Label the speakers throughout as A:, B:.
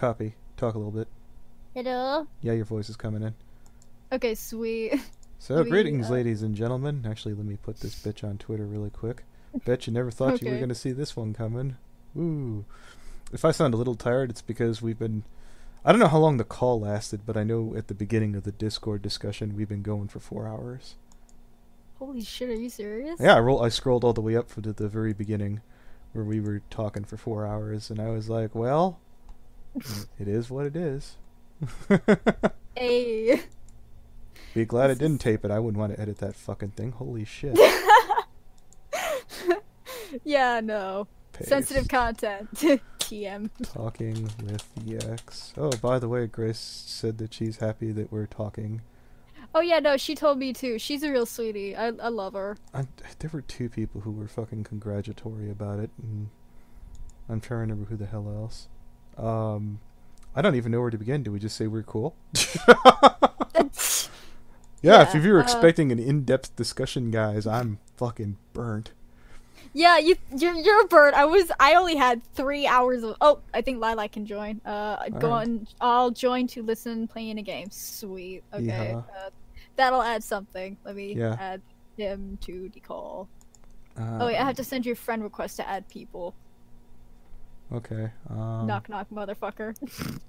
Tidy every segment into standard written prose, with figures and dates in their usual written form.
A: Copy. Talk a little bit.
B: Hello?
A: Yeah, your voice is coming in.
B: Okay, sweet.
A: So, greetings, ladies and gentlemen. Actually, let me put this bitch on Twitter really quick. Bet you never thought you were going to see this one coming. Ooh. If I sound a little tired, it's because we've been... I don't know how long the call lasted, but I know at the beginning of the Discord discussion, we've been going for 4 hours.
B: Holy shit, are you serious?
A: Yeah, I scrolled all the way up to the very beginning, where we were talking for 4 hours, and I was like, well, it is what it is.
B: Hey.
A: Be glad I didn't tape it. I wouldn't want to edit that fucking thing. Holy shit.
B: Yeah, no.
A: Paste.
B: Sensitive content. TM.
A: Talking with the ex. Oh, by the way, Grace said that she's happy that we're talking.
B: Oh yeah, no, she told me too. She's a real sweetie. I love her.
A: There were 2 people who were fucking congratulatory about it, and I'm trying to remember who the hell else. I don't even know where to begin. Do we just say we're cool? Yeah, if you were expecting an in-depth discussion, guys, I'm fucking burnt.
B: Yeah, you're a bird. I only had 3 hours of. Oh, I think Lilac can join. I'll join to listen playing a game. Sweet. Okay.
A: Yeah.
B: That'll add something. Let me
A: Yeah.
B: add him to the call. Oh wait, I have to send you a friend request to add people.
A: Okay.
B: Knock knock, motherfucker.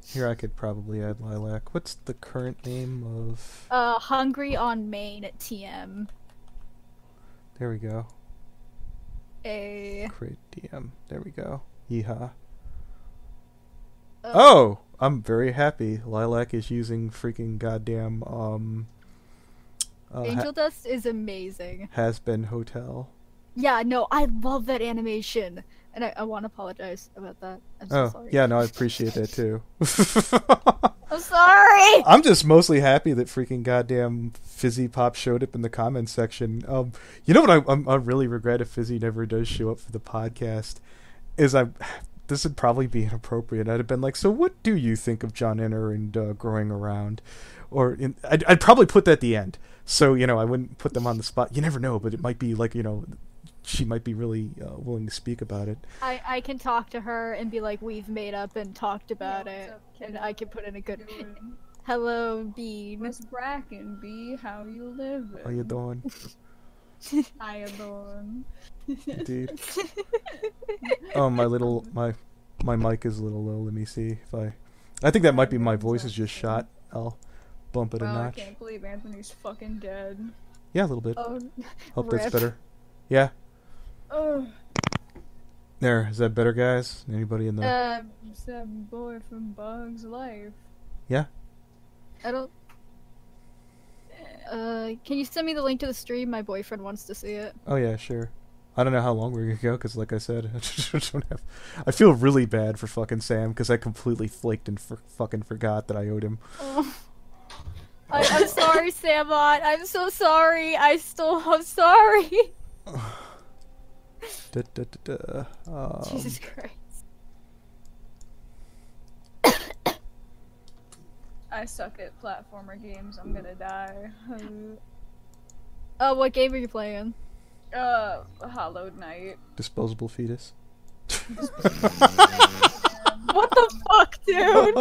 A: Here I could probably add Lilac. What's the current name of?
B: Hungry on main at TM.
A: There we go.
B: A.
A: Create DM. There we go. Yeehaw. Oh! I'm very happy. Lilac is using freaking goddamn,
B: Angel Dust is amazing.
A: Has Been Hotel.
B: Yeah, no, I love that animation. And I want to apologize about that. I'm so sorry.
A: Yeah, no, I appreciate that too.
B: I'm sorry!
A: I'm just mostly happy that freaking goddamn Fizzy Pop showed up in the comments section. You know what I really regret if Fizzy never does show up for the podcast? Is this would probably be inappropriate. I'd have been like, so what do you think of John Enner and Growing Around? Or I'd probably put that at the end. So, you know, I wouldn't put them on the spot. You never know, but it might be like, you know... She might be really willing to speak about it.
B: I can talk to her and be like, we've made up and talked about it.
C: Up,
B: and I can put in a good... Hello, Bean.
C: What's brackin', B? How you living?
A: How you doing?
C: How you doing?
A: Indeed. Oh, my mic is a little low. Let me see if I think that might be my voice is just shot. I'll bump it a notch.
C: I can't believe Anthony's fucking dead.
A: Yeah, a little bit.
B: Oh,
A: Hope that's better. Yeah.
C: Oh.
A: There, is that better, guys? Anybody in the...
C: It's that boy from Bug's Life.
A: Yeah?
B: I don't... can you send me the link to the stream? My boyfriend wants to see it.
A: Oh yeah, sure. I don't know how long we're gonna go, because like I said, I feel really bad for fucking Sam, because I completely flaked and fucking forgot that I owed him.
B: Oh. I'm sorry, Samot. I'm so sorry. I'm sorry. Jesus Christ.
C: I suck at platformer games. I'm gonna die.
B: Oh, what game are you playing?
C: Hollowed Knight.
A: Disposable fetus.
B: What the fuck, dude?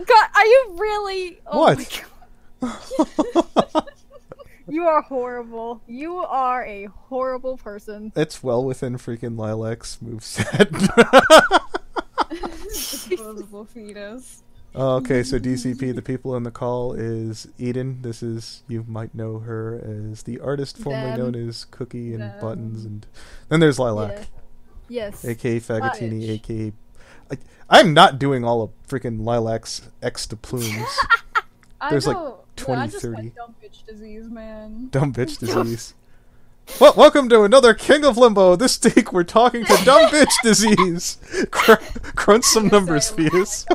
B: God, are you really? Oh
A: what?
B: My God. You are horrible. You are a horrible person.
A: It's well within freaking Lilac's moveset.
C: Disposable fetus.
A: Okay, so DCP, the people in the call is Eden. This is, you might know her as the artist formerly known as Cookie and Buttons, and then there's Lilac.
B: Yeah. Yes.
A: AKA Fagatini, AKA... I'm not doing all of freaking Lilac's X to plumes. There's like 20,
C: I just
A: 30.
C: like dumb bitch disease, man.
A: Dumb bitch disease. Well, welcome to another King of Limbo. This week we're talking to dumb bitch disease. Crunch some numbers, fetus.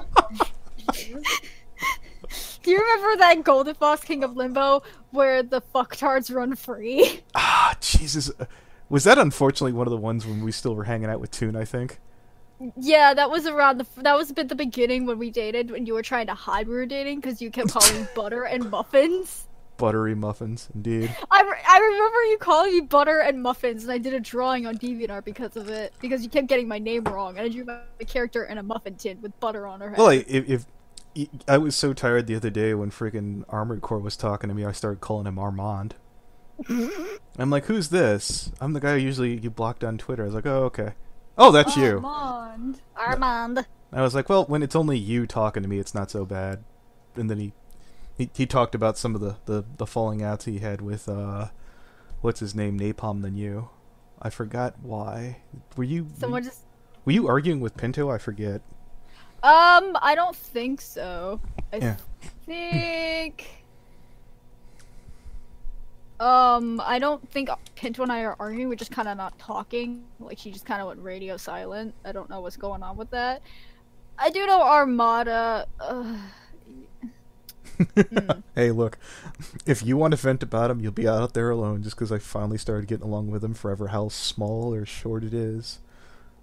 B: Do you remember that Golden Fox King of Limbo where the fucktards run free?
A: Ah, Jesus. Was that unfortunately one of the ones when we still were hanging out with Toon, I think?
B: Yeah, that was that was a bit the beginning when we dated, when you were trying to hide we were dating because you kept calling butter and muffins.
A: Buttery muffins, indeed.
B: I remember you calling me Butter and Muffins, and I did a drawing on DeviantArt because of it. Because you kept getting my name wrong, and I drew my character in a muffin tin with butter on her head.
A: Well, if I was so tired the other day when freaking Armored Core was talking to me, I started calling him Armand. I'm like, who's this? I'm the guy who usually you blocked on Twitter. I was like, oh, okay. Oh, that's you.
B: Armand.
A: I was like, well, when it's only you talking to me, it's not so bad. And then he talked about some of the falling outs he had with what's his name, Napalm Than You. I forgot why. Were you arguing with Pinto? I forget.
B: I don't think so. I don't think Pinto and I are arguing. We're just kind of not talking. Like, she just kind of went radio silent. I don't know what's going on with that. I do know Armada.
A: Hey, look, if you want to vent about him, you'll be out there alone just because I finally started getting along with him forever, how small or short it is.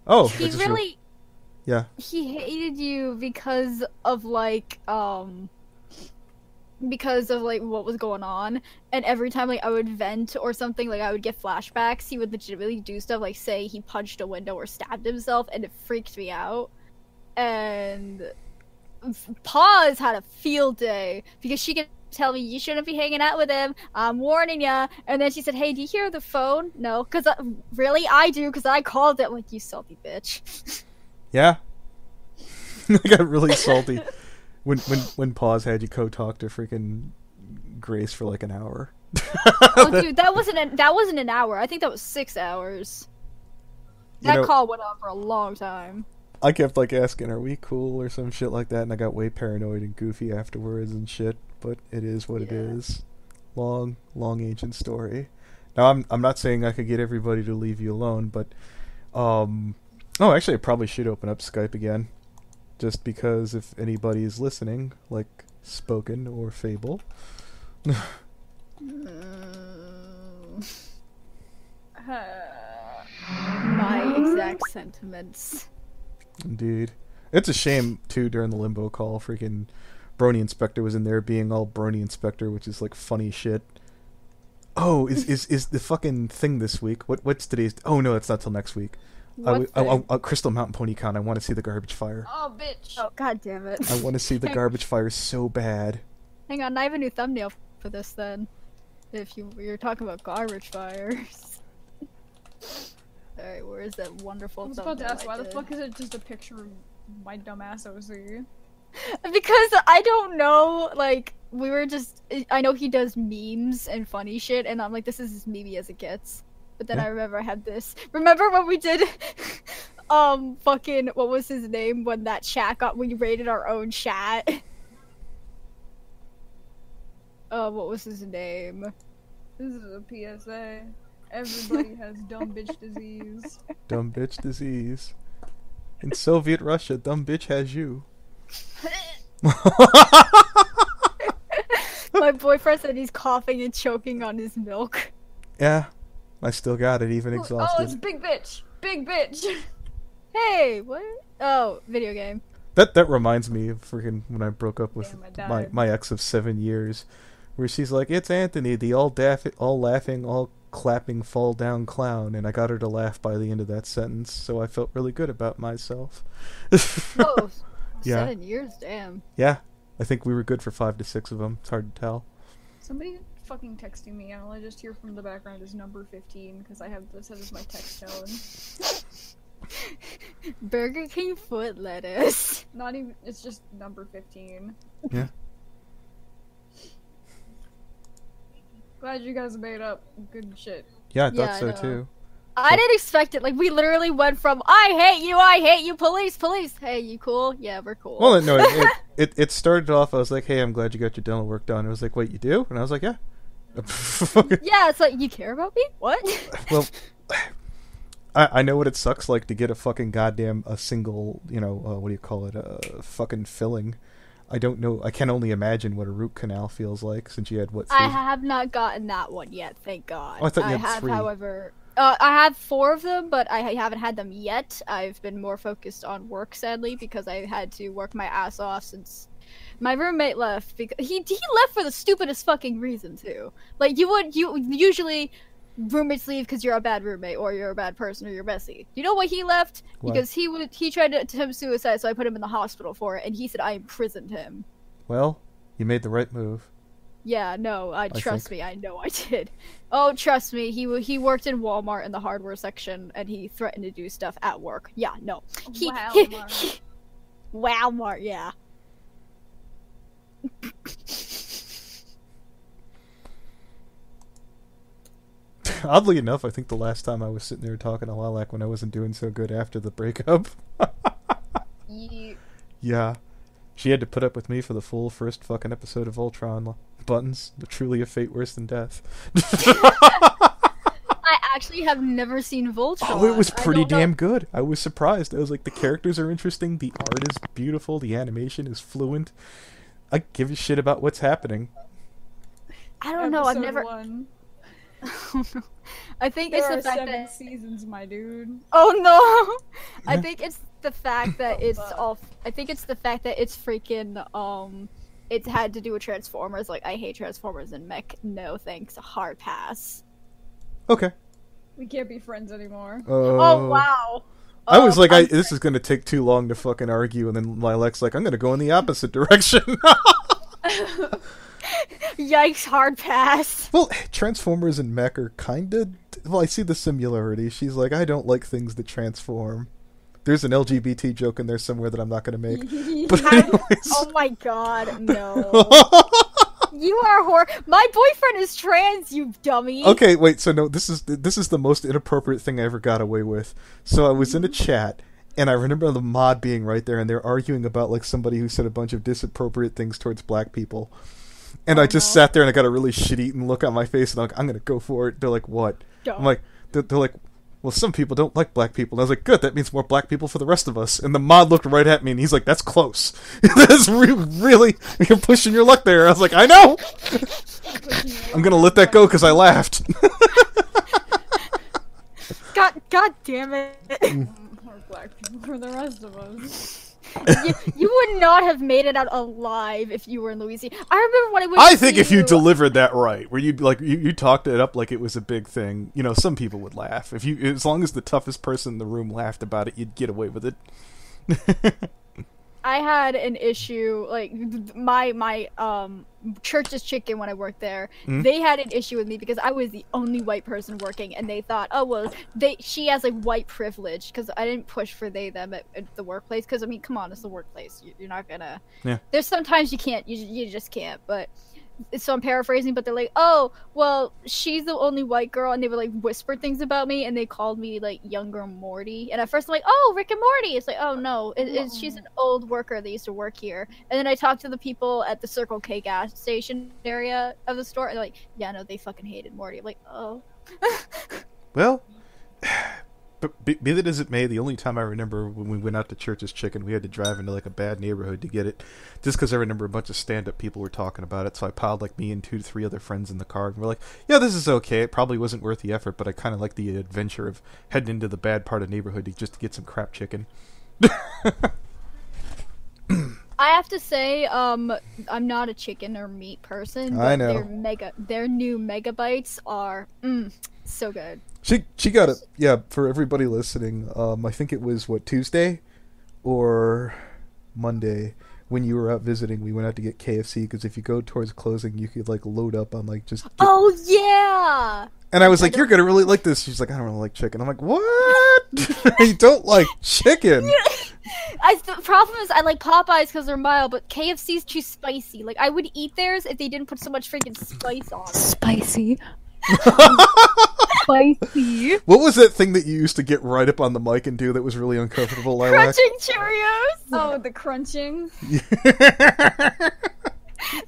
A: Oh,
B: he really... Yeah. He hated you because of, like, what was going on, and every time, like, I would vent or something, like, I would get flashbacks, he would legitimately do stuff, like, say he punched a window or stabbed himself, and it freaked me out. And Paws had a field day because she could tell me you shouldn't be hanging out with him. I'm warning ya. And then she said, "Hey, do you hear the phone?" No, because really, I do because I called it. Like, you salty bitch.
A: Yeah, I got really salty when Paws had you co-talk to freaking Grace for like an hour.
B: Oh, dude, that wasn't an hour. I think that was 6 hours. That call went on for a long time.
A: I kept, like, asking, are we cool or some shit like that, and I got way paranoid and goofy afterwards and shit, but it is what it is. Long, ancient story. Now, I'm not saying I could get everybody to leave you alone, but, actually, I probably should open up Skype again, just because if anybody is listening, like Spoken or Fable.
B: My exact sentiments.
A: Indeed. It's a shame, too, during the Limbo call, freaking Brony Inspector was in there being all Brony Inspector, which is, like, funny shit. Oh, is the fucking thing this week? What's today's... Oh, no, it's not till next week. Crystal Mountain PonyCon, I want to see the garbage fire.
C: Oh, bitch.
B: Oh, god damn it.
A: I want to see the garbage fire so bad.
B: Hang on, I have a new thumbnail for this, then. If you're talking about garbage fires. Alright, where is that wonderful thumbnail?
C: I was about to ask, why the fuck is it just a picture of my dumbass OC?
B: Because I don't know, like, I know he does memes and funny shit, and I'm like, this is as memey as it gets. But then I remember I had this. Remember when we did, fucking, what was his name? When that chat we rated our own chat. What was his name?
C: This is a PSA. Everybody has dumb bitch disease.
A: Dumb bitch disease. In Soviet Russia, dumb bitch has you.
B: My boyfriend said he's coughing and choking on his milk.
A: Yeah, I still got it, even exhausted.
C: Oh, it's big bitch! Big bitch!
B: Hey, what? Oh, video game.
A: That reminds me of freaking when I broke up with my ex of 7 years, where she's like, "It's Anthony, the all laughing, all clapping, fall down clown," and I got her to laugh by the end of that sentence, so I felt really good about myself.
B: Oh,
A: yeah.
B: 7 years, damn.
A: Yeah, I think we were good for 5 to 6 of them. It's hard to tell.
C: Somebody fucking texting me, and all I just hear from the background is number 15, because I have this as my text tone.
B: Burger King foot lettuce.
C: Not even, it's just number 15.
A: Yeah.
C: Glad you guys made up. Good shit.
A: Yeah, I thought so too.
B: I didn't expect it. Like, we literally went from, I hate you, police. Hey, you cool? Yeah, we're cool.
A: Well, no, it started off, I was like, hey, I'm glad you got your dental work done. It was like, wait, you do? And I was like, yeah.
B: Yeah, it's like, you care about me? What?
A: Well, I know what it sucks like to get a fucking goddamn, a single, what do you call it, a fucking filling. I don't know, I can only imagine what a root canal feels like, since you had, what, 3?
B: I have not gotten that one yet, thank God.
A: Oh, I thought you had 3.
B: However... I have 4 of them, but I haven't had them yet. I've been more focused on work, sadly, because I had to work my ass off since My roommate left because he left for the stupidest fucking reason too. Like you usually roommates leave because you're a bad roommate or you're a bad person or you're messy. You know why he left?
A: Why?
B: Because he tried to attempt suicide, so I put him in the hospital for it, and he said I imprisoned him.
A: Well, you made the right move.
B: Yeah, no, trust
A: think.
B: me, I know I did. Oh, trust me, he worked in Walmart in the hardware section, and he threatened to do stuff at work. Yeah, no. Walmart, yeah.
A: Oddly enough, I think the last time I was sitting there talking to LIliac when I wasn't doing so good after the breakup. Yeah. She had to put up with me for the full first fucking episode of Voltron. Buttons, truly a fate worse than death.
B: I actually have never seen Voltron.
A: Oh, it was pretty damn good. I was surprised. I was like, the characters are interesting, the art is beautiful, the animation is fluent. I give a shit about what's happening.
B: I don't know, I've
C: Episode
B: never...
C: 1.
B: I think
C: There
B: it's the
C: are
B: fact
C: 7
B: that...
C: seasons, my dude.
B: Oh no! I think it's the fact that it's all... I think it's the fact that it's freaking, it had to do with Transformers. Like, I hate Transformers and mech. No thanks. Hard pass.
A: Okay.
C: We can't be friends anymore.
B: Oh, wow.
A: I was like, this is going to take too long to fucking argue, and then LIliac's like, I'm going to go in the opposite direction.
B: Yikes, hard pass.
A: Well, Transformers and mech are kind of... Well, I see the similarity. She's like, I don't like things that transform. There's an LGBT joke in there somewhere that I'm not going to make. But anyways...
B: Oh my god, no. You are My boyfriend is trans, you dummy.
A: Okay, wait, so no, this is the most inappropriate thing I ever got away with. So I was in a chat, and I remember the mod being right there, and they're arguing about, like, somebody who said a bunch of disappropriate things towards black people. And I just sat there, and I got a really shit-eaten look on my face, and I'm like, I'm gonna go for it. They're like, what?
B: Don't.
A: I'm like, they're like, well, some people don't like black people. And I was like, good, that means more black people for the rest of us. And the mod looked right at me, and he's like, that's close. That's really, you're pushing your luck there. I was like, I know! I'm gonna let that go because I laughed.
B: God damn it.
C: More black people for the rest of us.
B: You would not have made it out alive if you were in Louisiana. I remember when I went
A: I think if you delivered that right, where you talked it up like it was a big thing, you know, some people would laugh. As long as the toughest person in the room laughed about it, you'd get away with it.
B: I had an issue, like, my Church's Chicken when I worked there, they had an issue with me because I was the only white person working, and they thought, oh, well, she has, like, white privilege, because I didn't push for them at the workplace, because, I mean, come on, it's the workplace, you're not gonna...
A: Yeah.
B: There's sometimes you can't, you just can't, but... So I'm paraphrasing, but they're like, oh, well, she's the only white girl, and they would, like, whisper things about me, and they called me, like, younger Morty, and at first I'm like, oh, Rick and Morty! It's like, oh, no, she's an old worker that used to work here, and then I talked to the people at the Circle K gas station area of the store, and they're like, yeah, no, they fucking hated Morty. I'm like, oh.
A: Well... But be that as it may, the only time I remember when we went out to Church's Chicken, we had to drive into, like, a bad neighborhood to get it. Just because I remember a bunch of stand-up people were talking about it, so I piled, like, me and 2 to 3 other friends in the car, and we're like, yeah, this is okay. It probably wasn't worth the effort, but I kind of like the adventure of heading into the bad part of neighborhood just to get some crap chicken.
B: I have to say, I'm not a chicken or meat person, but
A: I know.
B: their new megabytes are, so good.
A: She got it. Yeah, for everybody listening, I think it was, Tuesday? Or Monday, when you were out visiting, we went out to get KFC, because if you go towards closing, you could, like, load up on, like, just...
B: Oh, yeah!
A: And I was like, you're gonna really like this. She's like, I don't really like chicken. I'm like, what? You don't like chicken?
B: The problem is I like Popeyes because they're mild, but KFC's too spicy. Like, I would eat theirs if they didn't put so much freaking spice on it.
C: Spicy.
B: Spicy.
A: What was that thing that you used to get right up on the mic and do that was really uncomfortable, LIliac?
B: Crunching Cheerios.
C: Oh, the crunching.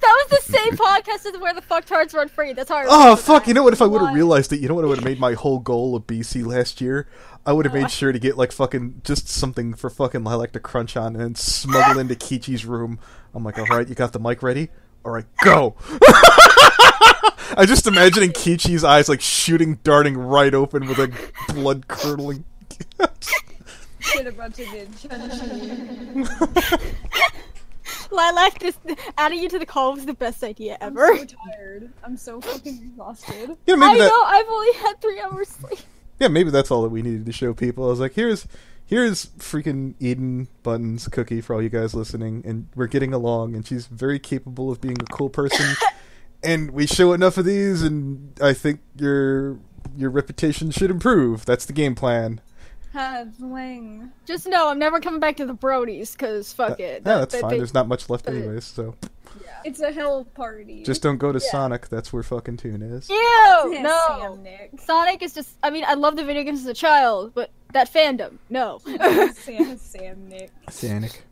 B: That was the same podcast as Where the Fucktards Run Free. That's how I
A: Oh, fuck.
B: that.
A: You know what? If I would have realized it, you know what would have made my whole goal of BC last year? I would have made sure to get, like, fucking, just something for fucking LIliac to crunch on and then smuggle into Kichi's room. I'm like, alright, you got the mic ready? Alright, go! I just imagining Kichi's eyes, like, darting right open with a blood-curdling...
C: Shit about to get
B: Lilac, this adding you to the call was the best idea
C: I'm
B: ever.
C: so tired. I'm so fucking exhausted.
A: Yeah,
B: I know, I've only had 3 hours sleep.
A: Yeah, maybe that's all that we needed to show people. I was like, here's freaking Eden Buttons Cookie for all you guys listening, and we're getting along, and she's very capable of being a cool person. And we show enough of these, and I think your reputation should improve. That's the game plan.
C: Wang.
B: Just know I'm never coming back to the Brodies, because fuck it.
A: Yeah, that's fine. There's not much left anyways, so.
B: Yeah.
C: It's a hell party.
A: Just don't go to Sonic. That's where fucking Toon is.
B: Ew!
C: Yeah,
B: No!
C: Sam, Nick.
B: Sonic is just, I mean, I love the video games as a child, but that fandom, no.
C: Sam, Nick.
A: Sonic.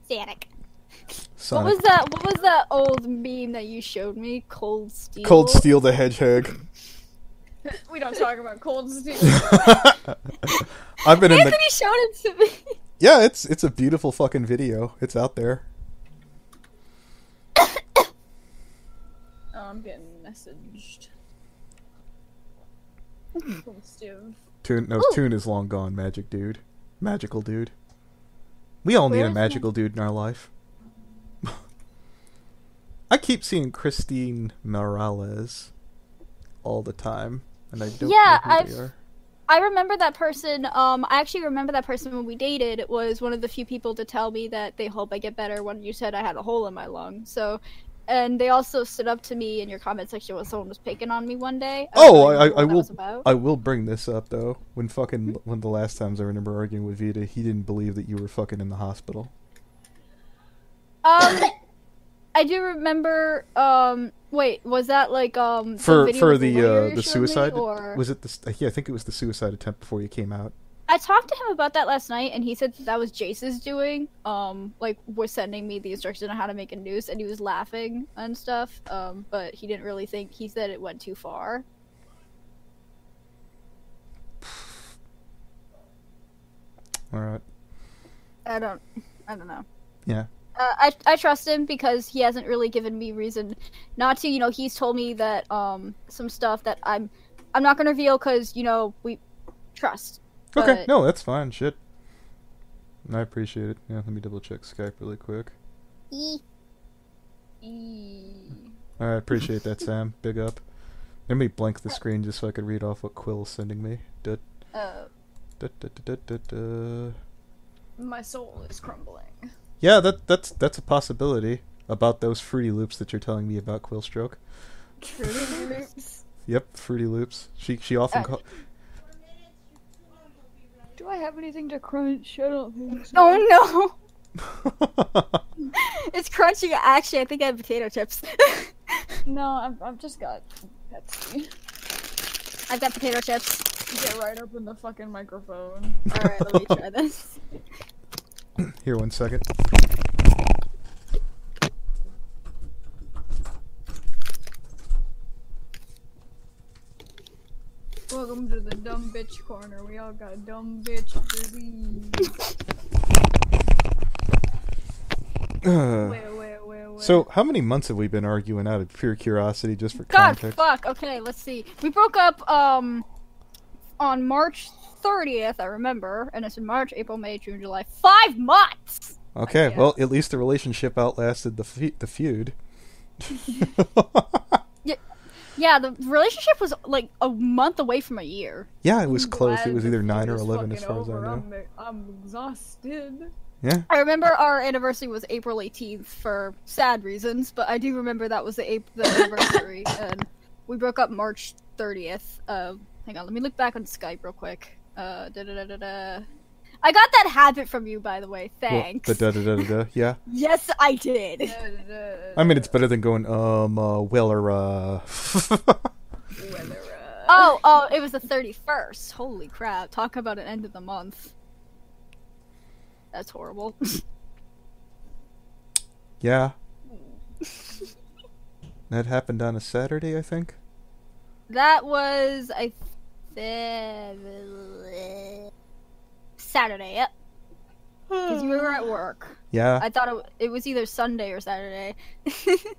B: Sonic.
A: Sonic.
B: What was that old meme that you showed me? Cold Steel?
A: Cold Steel the Hedgehog.
C: We don't talk about Cold Steel.
A: I've been in
B: Anthony
A: the...
B: showed it to me!
A: Yeah, it's a beautiful fucking video. It's out there.
C: I'm getting messaged. Cold Steel.
A: Toon is long gone, magic dude. Magical dude. We all need a
B: Where's
A: magical dude in our life. I keep seeing Christine Morales all the time, and I don't know who they are.
B: I remember that person, I actually remember that person when we dated. It was one of the few people to tell me that they hope I get better when you said I had a hole in my lung. So, and they also stood up to me in your comment section when someone was picking on me one day.
A: I will bring this up though. When the last times I remember arguing with Vita, he didn't believe that you were fucking in the hospital.
B: I do remember. Wait, was that like
A: for
B: the
A: suicide?
B: Or...
A: Was it the? Yeah, I think it was the suicide attempt before you came out.
B: I talked to him about that last night, and he said that was Jace's doing. Like, was sending me the instructions on how to make a noose, and he was laughing and stuff. But he didn't really think. He said it went too far.
A: All right.
B: I don't know.
A: Yeah.
B: I trust him because he hasn't really given me reason not to. You know, he's told me that some stuff that I'm not gonna reveal because we trust.
A: Okay,
B: But...
A: no, that's fine. Shit. I appreciate it. Yeah, let me double check Skype really quick. Alright, appreciate that, Sam. Big up. Let me blank the screen just so I can read off what Quill's sending me.
C: My soul is crumbling.
A: Yeah, that's a possibility about those Fruity Loops that you're telling me about, Quillstroke.
C: Fruity Loops?
A: Yep, Fruity Loops. She often
C: Do I have anything to crunch? I don't think so.
B: Oh no! It's crunching. Actually, I think I have potato chips.
C: No, I've just got Pepsi.
B: I've got potato chips.
C: Get right up in the fucking microphone.
B: Alright, let me try this.
A: Here, 1 second.
C: Welcome to the dumb bitch corner. We all got dumb bitch disease. Wait.
A: So, how many months have we been arguing out of pure curiosity, just for
B: God,
A: context?
B: fuck. Okay, let's see. We broke up, on March 30th, I remember. And it's in March, April, May, June, July. 5 months!
A: Okay, well, at least the relationship outlasted the feud.
B: Yeah, the relationship was like a month away from a year.
A: Yeah, it was close.
C: Glad
A: It was
C: the
A: either
C: feud
A: 9 or
C: is
A: 11 as
C: fucking
A: far as I
C: over.
A: know.
C: I'm exhausted.
A: Yeah.
B: I remember our anniversary was April 18th for sad reasons, but I do remember that was the anniversary, and we broke up March 30th. Hang on, let me look back on Skype real quick. I got that habit from you, by the way. Thanks.
A: Well, the yeah.
B: Yes, I did.
A: I mean, it's better than going,
B: Oh, it was the 31st. Holy crap. Talk about an end of the month. That's horrible.
A: Yeah. That happened on a Saturday, I think?
B: That was, Saturday, yep. Because you were at work.
A: Yeah.
B: I thought it was either Sunday or Saturday.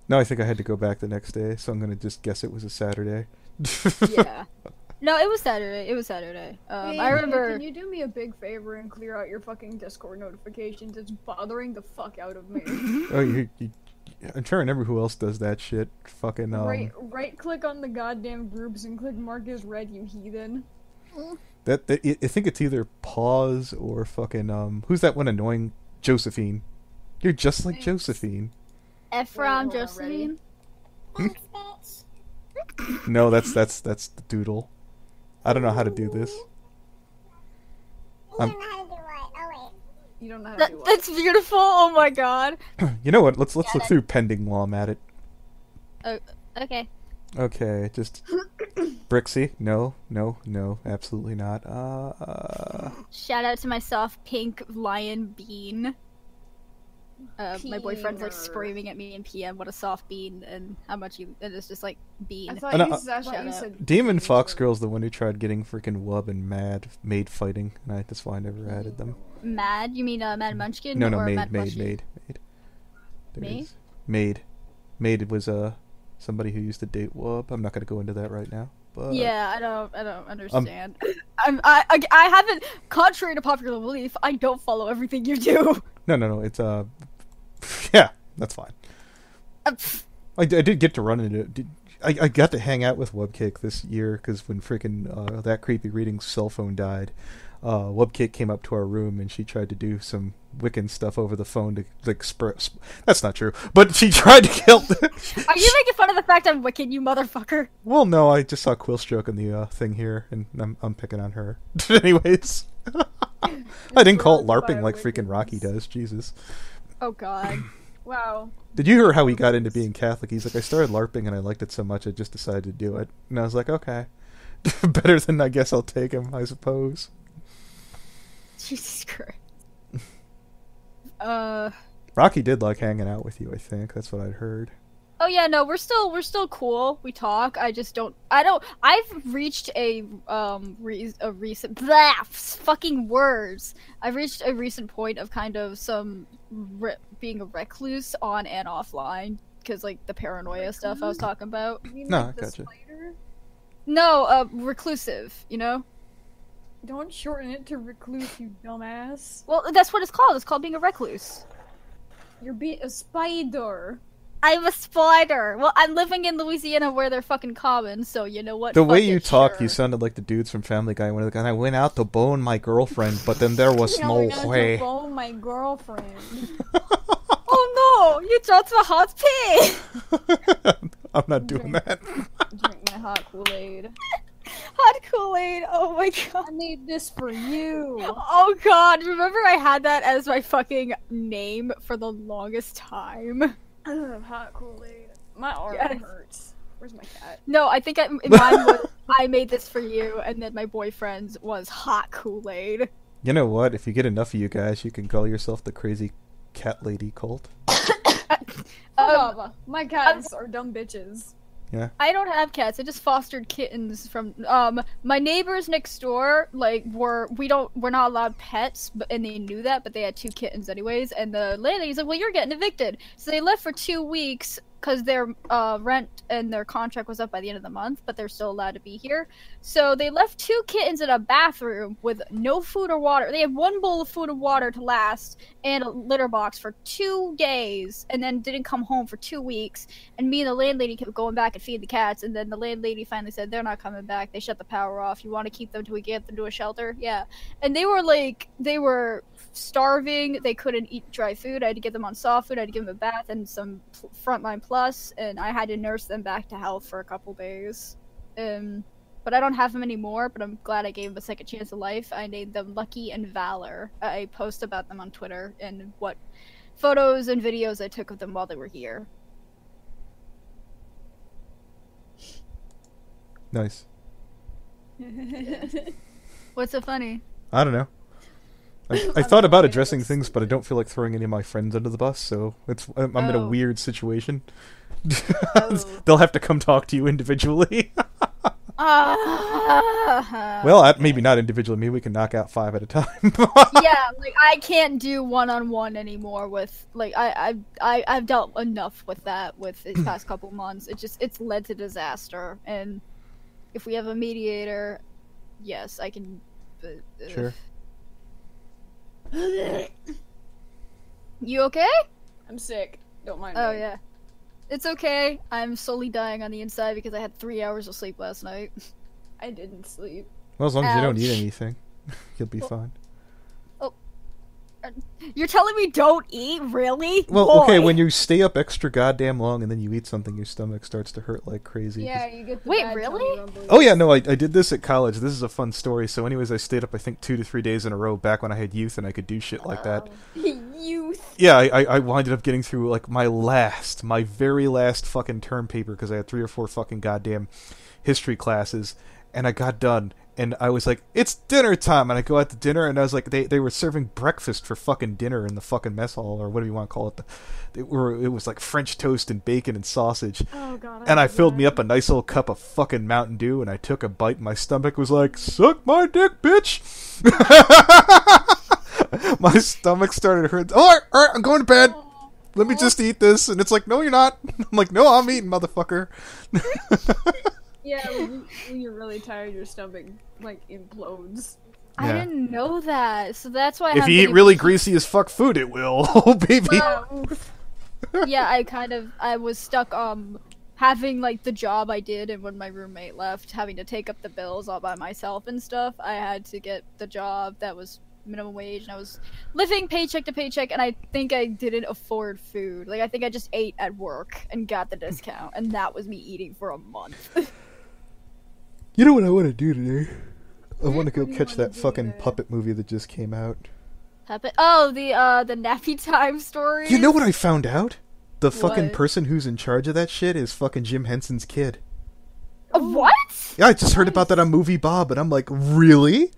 A: No, I think I had to go back the next day, so I'm gonna just guess it was a Saturday.
B: Yeah. No, it was Saturday. It was Saturday.
C: Hey,
B: I remember.
C: Can you do me a big favor and clear out your fucking Discord notifications? It's bothering the fuck out of me.
A: Oh, I'm trying to remember who else does that shit. Fucking
C: Right click on the goddamn groups and click mark as red, you heathen.
A: I think it's either pause or fucking who's that one annoying Josephine? You're just like Josephine.
B: Ephraim Josephine.
D: Thanks, bitch.
A: No, that's the doodle. I don't know how to do this.
D: You don't know how to do what? Oh, wait.
C: You don't know how to do what?
B: That's beautiful. Oh my god.
A: You know what? Let's look through pending while I'm at it.
B: Okay.
A: Okay, just Brixie. No, absolutely not.
B: Shout out to my soft pink lion bean. My boyfriend's like
C: Peener.
B: screaming at me in PM what a soft bean and how much you. And it's just like bean.
C: I
A: Oh,
C: thought
A: no,
C: you,
B: Shout out.
C: said
A: Demon
C: bean,
A: Fox
C: so-
A: Girl's the one who tried getting freaking Wub and Maid fighting, and that's why I never added them.
B: Mad? You mean Mad Munchkin?
A: No,
B: or
A: Maid.
B: Mad
A: There
B: Maid?
A: is. Maid was somebody who used to date Wub. I'm not gonna go into that right now. But
B: Yeah, I don't understand. I haven't, contrary to popular belief, I don't follow everything you do.
A: No, it's yeah, that's fine.
B: Pff,
A: I did get to run into it. I got to hang out with Webkick this year because when freaking that creepy reading's cell phone died, Webkick came up to our room and she tried to do some Wiccan stuff over the phone to like that's not true, but she tried to kill.
B: Are you making fun of the fact I'm wicked, you motherfucker?
A: Well, no, I just saw Quillstroke in the thing here, and I'm picking on her. Anyways, I didn't call it LARPing like freaking Rocky does. Jesus.
B: Oh god.
C: Wow.
A: Did you hear how he got into being Catholic? He's like, I started LARPing and I liked it so much I just decided to do it. And I was like, okay. Better than I guess I'll take him, I suppose.
B: Jesus Christ.
A: Rocky did like hanging out with you, I think. That's what I'd heard.
B: Oh yeah, no, we're still cool. We talk. I've reached a recent fucking words. I've reached a recent point of kind of some being a recluse on and offline because like the paranoia stuff I was talking about.
C: You mean
A: No,
C: like
A: I
C: the
A: gotcha.
C: spider?
B: No, reclusive. You know.
C: Don't shorten it to recluse, you dumbass.
B: Well, that's what it's called. It's called being a recluse.
C: You're a spider.
B: I'm a spider. Well, I'm living in Louisiana where they're fucking common, so you know what?
A: The way
B: Fuck
A: you
B: it,
A: talk,
B: sure.
A: you sounded like the dudes from Family Guy. When I went out to bone my girlfriend, but then there was no way.
C: Bone my girlfriend.
B: Oh no! You dropped my hot pee!
A: I'm not doing that.
C: Drink my hot Kool-Aid.
B: Hot Kool-Aid! Oh my god.
C: I made this for you.
B: Oh god, remember I had that as my fucking name for the longest time?
C: Hot Kool-Aid. My arm
B: Yes.
C: hurts. Where's my cat?
B: No, I think mine was I made this for you, and then my boyfriend's was Hot Kool-Aid.
A: You know what? If you get enough of you guys, you can call yourself the Crazy Cat Lady Cult.
C: My cats are dumb bitches.
A: Yeah.
B: I don't have cats. I just fostered kittens from my neighbors next door. Like we're not allowed pets, and they knew that, but they had 2 kittens anyways. And the lady's like, "Well, you're getting evicted." So they left for 2 weeks because their rent and their contract was up by the end of the month, but they're still allowed to be here. So they left 2 kittens in a bathroom with no food or water. They had 1 bowl of food and water to last, and a litter box for 2 days, and then didn't come home for 2 weeks. And me and the landlady kept going back and feed the cats, and then the landlady finally said, "They're not coming back. They shut the power off. You want to keep them till we get them to a shelter?" Yeah. And they were starving. They couldn't eat dry food. I had to get them on soft food. I had to give them a bath and some Frontline Plus, and I had to nurse them back to health for a couple days. But I don't have them anymore, but I'm glad I gave them a second chance of life. I named them Lucky and Valor. I post about them on Twitter and what photos and videos I took of them while they were here.
A: Nice.
B: What's so funny?
A: I don't know. I thought about addressing things, but I don't feel like throwing any of my friends under the bus, so I'm in a
B: Oh.
A: weird situation.
B: Oh.
A: They'll have to come talk to you individually.
B: Well,
A: Well, maybe not individually. Maybe we can knock out 5 at a time.
B: yeah, like I can't do one-on-one anymore with like I've dealt enough with that with these past couple months. It's led to disaster, and If we have a mediator, yes, I can.
A: Sure.
B: You okay?
C: I'm sick. Don't mind
B: Oh
C: me.
B: yeah. It's okay. I'm slowly dying on the inside because I had 3 hours of sleep last night.
C: I didn't sleep.
A: Well, as long as you don't eat
B: Ouch.
A: anything, you'll be fine.
B: You're telling me don't eat? Really?
A: Well, okay,
B: Boy.
A: when you stay up extra goddamn long and then you eat something, your stomach starts to hurt like crazy.
C: Yeah, you get the
B: Wait,
C: bad
B: really?
C: tummy rumbles.
A: Oh yeah, no, I did this at college. This is a fun story. So anyways, I stayed up I think 2 to 3 days in a row back when I had youth and I could do shit like that.
C: Youth.
A: Yeah, I winded up getting through like my very last fucking term paper because I had 3 or 4 fucking goddamn history classes, and I got done. And I was like, it's dinner time! And I go out to dinner, and I was like, they were serving breakfast for fucking dinner in the fucking mess hall, or whatever you want to call it. It was like French toast and bacon and sausage.
C: Oh god.
A: And I
C: love
A: filled
C: that.
A: me up a nice little cup of fucking Mountain Dew, and I took a bite, and my stomach was like, suck my dick, bitch! My stomach started hurting. Alright, I'm going to bed! Let me just eat this. And it's like, no, you're not. I'm like, no, I'm eating, motherfucker.
C: Yeah, when you're really tired, your stomach like implodes.
B: I
A: Yeah.
B: didn't know that, so that's why I
A: If
B: haven't
A: you eat
B: been
A: really
B: able to-
A: greasy as fuck food, it will. Oh, baby.
B: Yeah, I was stuck having like the job I did, and when my roommate left, having to take up the bills all by myself and stuff. I had to get the job that was minimum wage, and I was living paycheck to paycheck, and I think I didn't afford food. Like I think I just ate at work and got the discount, and that was me eating for a month.
A: You know what I want to do today? I want to go
C: What do you
A: catch
C: wanna
A: that
C: do
A: fucking
C: today?
A: puppet movie that just came out.
B: Oh, the nappy time story.
A: You know what I found out? The fucking
B: What?
A: person who's in charge of that shit is fucking Jim Henson's kid.
B: What?
A: Yeah, I just heard about that on Movie Bob, and I'm like, really?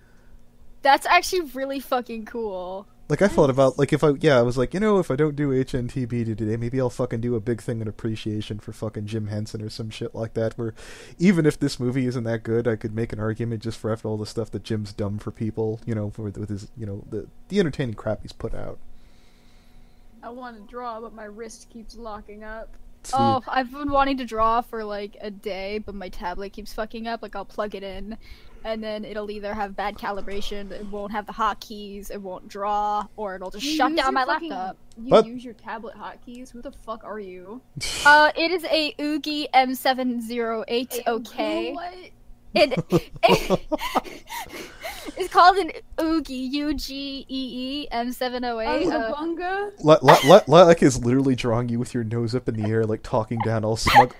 B: That's actually really fucking cool.
A: Like, I thought about, like, I was like, if I don't do HNTB today, maybe I'll fucking do a big thing in appreciation for fucking Jim Henson or some shit like that, where even if this movie isn't that good, I could make an argument just for after all the stuff that Jim's done for people, with his, the entertaining crap he's put out.
C: I want to draw, but my wrist keeps locking up.
A: It's the-
B: Oh, I've been wanting to draw for like a day, but my tablet keeps fucking up. Like I'll plug it in, and then it'll either have bad calibration, it won't have the hotkeys, it won't draw, or it'll just
C: You
B: shut
C: use
B: down
C: your
B: my
C: fucking-
B: laptop.
C: You
A: But-
C: use your tablet hotkeys? Who the fuck are you?
B: It is a Oogie M708. Okay.
C: What?
B: It's called an Oogie UGEE M708.
C: Bunga?
A: Lilac is literally drawing you with your nose up in the air, like talking down all smug.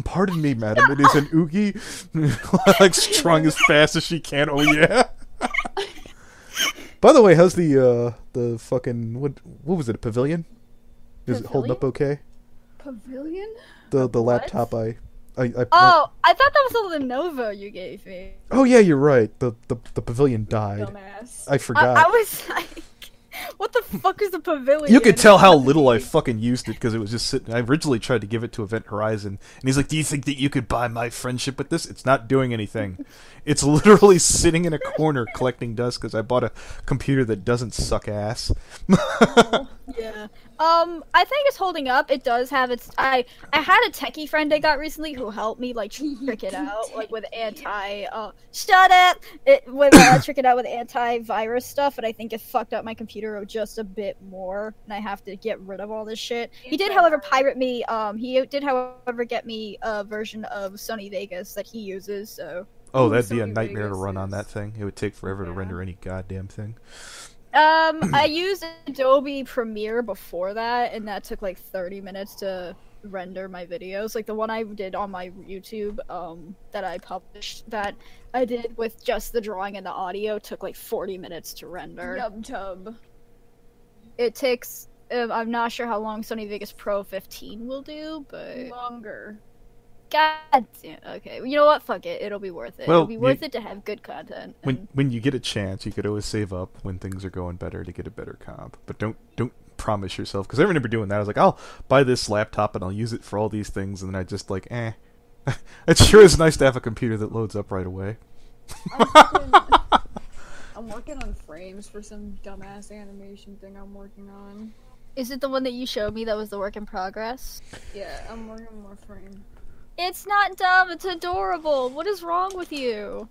A: Pardon me, madam, it is an oogie. Lilac's drawing as fast as she can. Oh yeah. By the way, how's the fucking what was it? A pavilion? Is it holding up okay?
C: Pavilion?
A: The
B: What?
A: laptop I
B: Oh, I thought that was the Lenovo you gave me.
A: Oh yeah, you're right. The pavilion died.
C: Dumbass.
A: I forgot.
B: I was like, what the fuck is the pavilion?
A: You could tell how little I fucking used it because it was just sitting. I originally tried to give it to Event Horizon, and he's like, "Do you think that you could buy my friendship with this? It's not doing anything. It's literally sitting in a corner collecting dust because I bought a computer that doesn't suck ass."
B: Yeah. I think it's holding up. It does have its. I had a techie friend I got recently who helped me like trick it out, like with anti. Shut up! Trick it out with antivirus stuff, and I think it fucked up my computer just a bit more, and I have to get rid of all this shit. He did, however, pirate me. He did, however, get me a version of Sony Vegas that he uses. So.
A: Oh,
C: Ooh,
A: that'd be a
C: Sony
A: nightmare to
C: Vegas
A: run on
C: is-
A: that thing. It would take forever to
C: Yeah.
A: render any goddamn thing.
B: I used Adobe Premiere before that, and that took like 30 minutes to render my videos. Like the one I did on my YouTube, that I published, that I did with just the drawing and the audio, took like 40 minutes to render.
C: Yub tub.
B: It takes. I'm not sure how long Sony Vegas Pro 15 will do, but
C: Longer.
B: god damn. Okay, you know what? Fuck it. It'll be worth it.
A: Well,
B: It'll be worth it to have good content. and-
A: When you get a chance, you could always save up when things are going better to get a better comp. But don't promise yourself, because I remember doing that. I was like, I'll buy this laptop and I'll use it for all these things, and then I just like, It sure is nice to have a computer that loads up right away.
C: I'm working on frames for some dumbass animation thing I'm working on.
B: Is it the one that you showed me that was the work in progress?
C: Yeah, I'm working on more frame.
B: It's not dumb, it's adorable. What is wrong with you?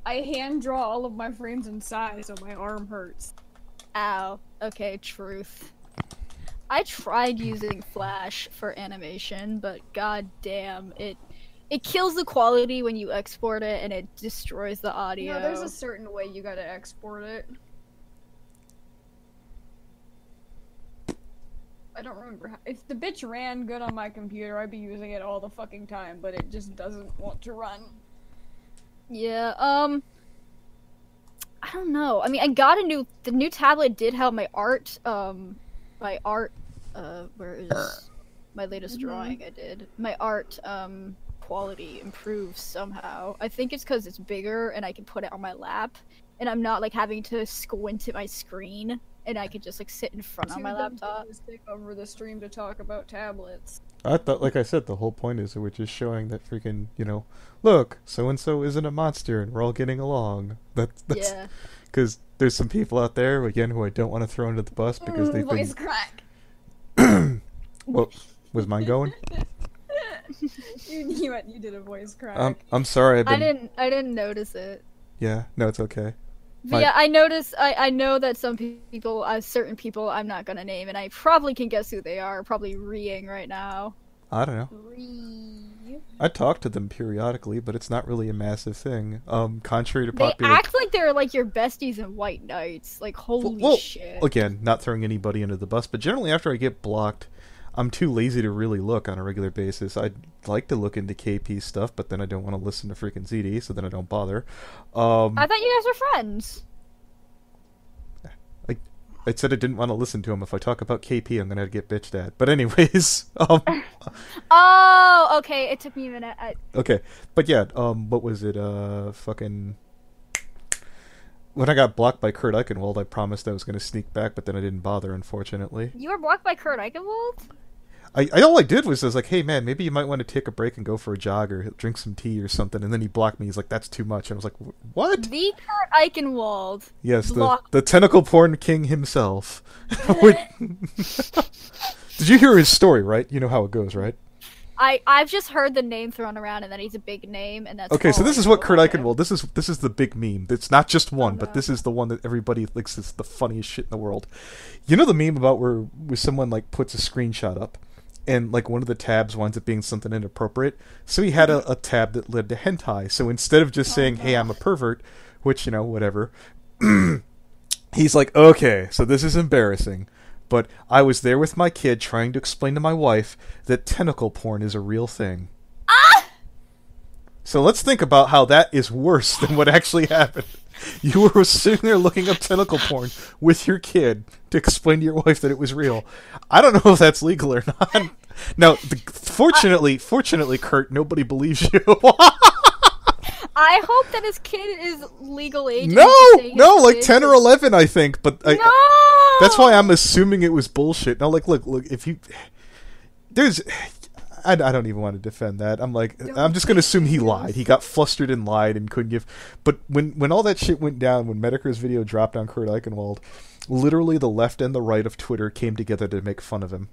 C: I hand draw all of my frames in size, so my arm hurts.
B: Ow. Okay, truth. I tried using Flash for animation, but god damn, it kills the quality when you export it and it destroys the audio.
C: No, there's a certain way you gotta export it. I don't remember how. If the bitch ran good on my computer, I'd be using it all the fucking time, but it just doesn't want to run.
B: Yeah, I don't know. I mean, I got the new tablet did help my art, where is my latest drawing I did? My art, quality improved somehow. I think it's because it's bigger and I can put it on my lap, and I'm not, like, having to squint at my screen, and I could just, like, sit in front of my laptop.
C: Take over the stream to talk about tablets.
A: I thought, like I said, the whole point is we're just showing that freaking, look, so-and-so isn't a monster and we're all getting along. That's
B: Yeah.
A: Because there's some people out there, again, who I don't want to throw under the bus because they've
C: voice
A: been...
C: crack.
A: Well, was mine going?
C: you did a voice crack.
A: I'm sorry,
B: I didn't notice it.
A: Yeah, no, it's okay.
B: But yeah, I noticed. I know that some people, certain people, I'm not gonna name, and I probably can guess who they are. Probably reeing right now.
A: I don't know. I talk to them periodically, but it's not really a massive thing. Contrary to popular...
B: They act like they're like your besties in White Knights. Like, holy shit.
A: Again, not throwing anybody under the bus, but generally after I get blocked, I'm too lazy to really look on a regular basis. I'd like to look into KP stuff, but then I don't want to listen to freaking ZD, so then I don't bother.
B: I thought you guys were friends.
A: I said I didn't want to listen to him. If I talk about KP, I'm gonna get bitched at. But anyways,
B: Oh, okay. It took me a minute.
A: Okay, but yeah, what was it? Fucking... When I got blocked by Kurt Eichenwald, I promised I was gonna sneak back, but then I didn't bother, unfortunately.
B: You were blocked by Kurt Eichenwald?
A: All I did was I was like, hey man, maybe you might want to take a break and go for a jog or drink some tea or something, and then he blocked me. He's like, that's too much. And I was like, what?
B: The Kurt Eichenwald.
A: Yes, the tentacle porn king himself. Did you hear his story, right? You know how it goes, right?
B: I've just heard the name thrown around, and that he's a big name, and that's
A: okay. So this
B: I
A: is
B: know
A: what Kurt
B: about him.
A: Eichenwald. This is the big meme. It's not just one,
B: no.
A: but this is the one that everybody thinks is the funniest shit in the world. You know the meme about where someone like puts a screenshot up, and like one of the tabs winds up being something inappropriate. So he had a tab that led to hentai. So instead of just saying, "Hey, I'm a pervert," which whatever, he's like, "Okay, so this is embarrassing." But I was there with my kid trying to explain to my wife that tentacle porn is a real thing.
B: Ah!
A: So let's think about how that is worse than what actually happened. You were sitting there looking up tentacle porn with your kid to explain to your wife that it was real. I don't know if that's legal or not. Now, fortunately, Kurt, nobody believes you.
B: I hope that his kid is legal age.
A: No, like 10 or 11, I think. But
B: no!
A: That's why I'm assuming it was bullshit. Now, like, look, if you... I don't even want to defend that. I'm just going to assume he lied. He got flustered and lied and couldn't give... But when all that shit went down, when Medicare's video dropped on Kurt Eichenwald, literally the left and the right of Twitter came together to make fun of him.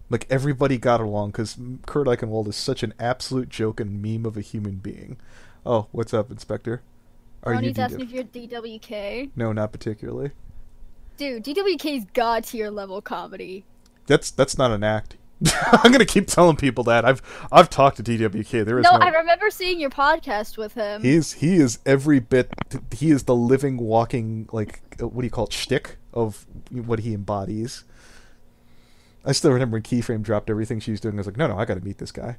A: Like, everybody got along, because Kurt Eichenwald is such an absolute joke and meme of a human being. Oh, what's up, Inspector?
B: Ronnie's asking if you're DWK.
A: No, not particularly.
B: Dude, DWK's god-tier level comedy.
A: That's not an act. I'm gonna keep telling people that. I've talked to DWK. There is no.
B: I remember seeing your podcast with him.
A: He is every bit. He is the living, walking, like, what do you call it, shtick of what he embodies. I still remember when Keyframe dropped everything she was doing. I was like, no, I got to meet this guy.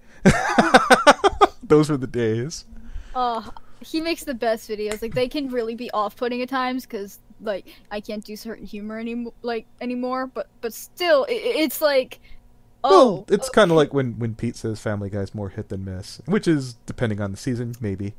A: Those were the days.
B: Oh, he makes the best videos. Like, they can really be off-putting at times because, like, I can't do certain humor anymore. But still, it's like,
A: well, it's kind of like when Pete says Family Guy's more hit than miss, which is depending on the season, maybe.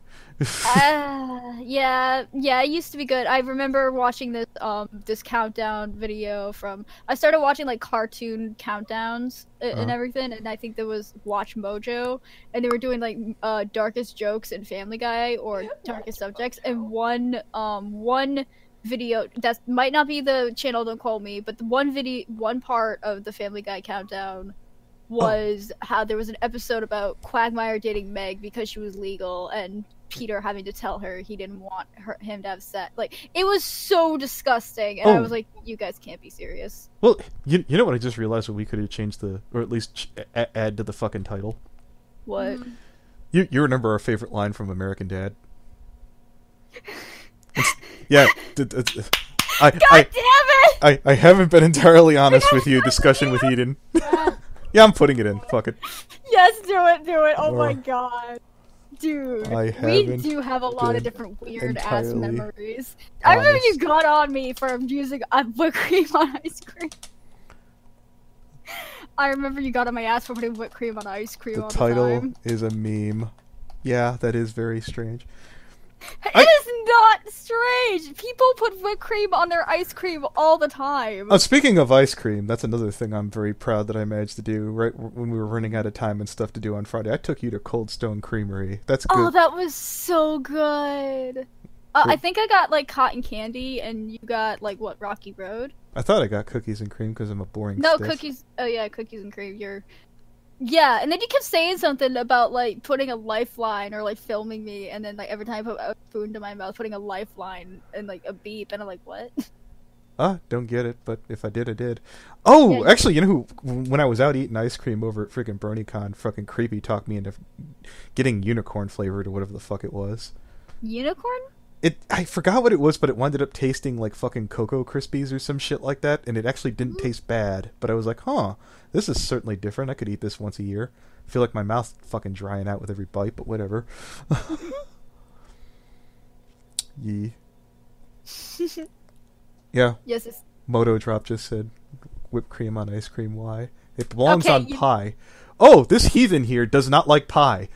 B: Yeah, it used to be good. I remember watching this countdown video from... I started watching, like, cartoon countdowns and everything, and I think there was Watch Mojo, and they were doing, like, darkest jokes in Family Guy, or darkest subjects, and one video, that might not be the channel, don't quote me, but the one part of the Family Guy countdown was how there was an episode about Quagmire dating Meg because she was legal, and Peter having to tell her he didn't want him to have sex. Like, it was so disgusting, and I was like, you guys can't be serious.
A: Well, you know what I just realized? What we could have changed or at least add to the fucking title.
B: What?
A: You remember our favorite line from American Dad? Yeah. God
B: damn it!
A: I haven't been entirely honest with you. Discussion with Eden. Yeah, I'm putting it in. Fuck it.
B: Yes, do it. Oh my god. Dude, we do have a lot of different weird-ass memories. I remember you got on me for using whipped cream on ice cream. I remember you got on my ass for putting whipped cream on ice cream all the time.
A: The title is a meme. Yeah, that is very strange.
B: It is not strange! People put whipped cream on their ice cream all the time.
A: Speaking of ice cream, that's another thing I'm very proud that I managed to do. Right when we were running out of time and stuff to do on Friday, I took you to Cold Stone Creamery. That's good.
B: Oh, that was so good. I think I got, like, cotton candy, and you got, like, what, Rocky Road?
A: I thought I got cookies and cream because I'm a boring
B: No,
A: stiff.
B: cookies. Oh, yeah, cookies and cream. Yeah, and then you kept saying something about, like, putting a lifeline or, like, filming me, and then, like, every time I put food into my mouth, putting a lifeline and, like, a beep, and I'm like, what?
A: Don't get it, but if I did, I did. Oh,
B: Yeah,
A: actually, you know who, when I was out eating ice cream over at freaking BronyCon, fucking Creepy talked me into getting unicorn flavored or whatever the fuck it was.
B: Unicorn?
A: I forgot what it was, but it wound up tasting like fucking Cocoa Krispies or some shit like that, and it actually didn't taste bad, but I was like, huh, this is certainly different. I could eat this once a year. I feel like my mouth's fucking drying out with every bite, but whatever. Yee. Yeah.
B: Yes,
A: Moto Drop just said, whipped cream on ice cream, why? It belongs
B: Okay,
A: on pie. Oh, this heathen here does not like pie.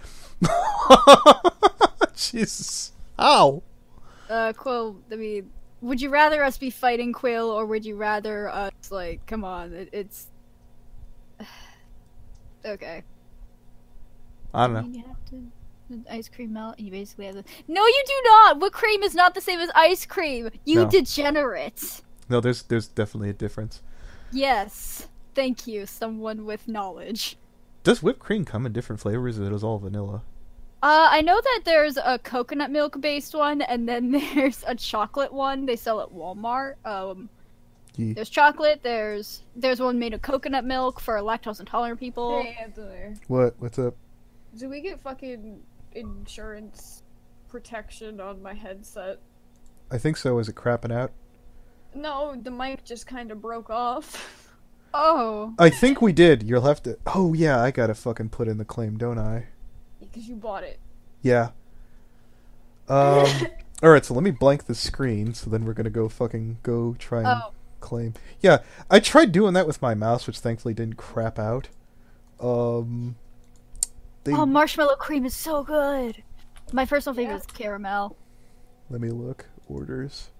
A: Jesus. Ow.
B: Quill, I mean, would you rather us be fighting Quill, or would you rather us, like, come on, it's... Okay.
A: I don't know.
B: You have to... Ice cream melt, you basically have to... No, you do not! Whipped cream is not the same as ice cream! You
A: No.
B: degenerate!
A: No, there's definitely a difference.
B: Yes. Thank you, someone with knowledge.
A: Does whipped cream come in different flavors, or is it all vanilla?
B: I know that there's a coconut milk based one, and then there's a chocolate one they sell at Walmart.
A: Yee.
B: There's chocolate, there's one made of coconut milk for lactose intolerant people.
C: Hey, Anthony.
A: What's up?
C: Do we get fucking insurance protection on my headset?
A: I think so. Is it crapping out?
C: No, the mic just kind of broke off.
B: Oh.
A: I think we did. You'll have to... Oh, yeah, I gotta fucking put in the claim, don't I?
C: Because you bought it.
A: Yeah. Alright, so let me blank the screen, so then we're gonna go try and claim. Yeah, I tried doing that with my mouse, which thankfully didn't crap out.
B: Oh, marshmallow cream is so good! My personal favorite is caramel.
A: Let me look. Orders.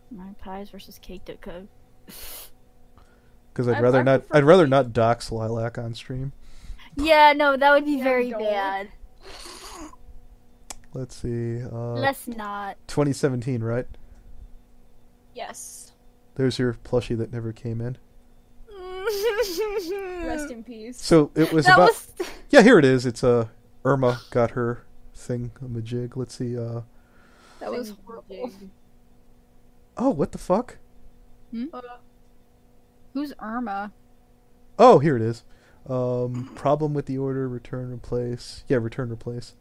B: My pies versus cake to cook.
A: Because I'd rather not dox LIliac on stream.
B: Yeah, no, that would be
C: Yeah,
B: very
C: don't.
B: bad.
A: Let's see.
B: Let's not.
A: 2017, right?
C: Yes.
A: There's your plushie that never came in.
C: Rest in peace.
A: So it was
B: That
A: about...
B: was...
A: Yeah, here it is. It's Irma got her thing on the jig. Let's see.
B: That was horrible.
C: Jig.
A: Oh, what the fuck?
B: Who's Irma?
A: Oh, here it is. Problem with the order, return, replace. Yeah, return, replace.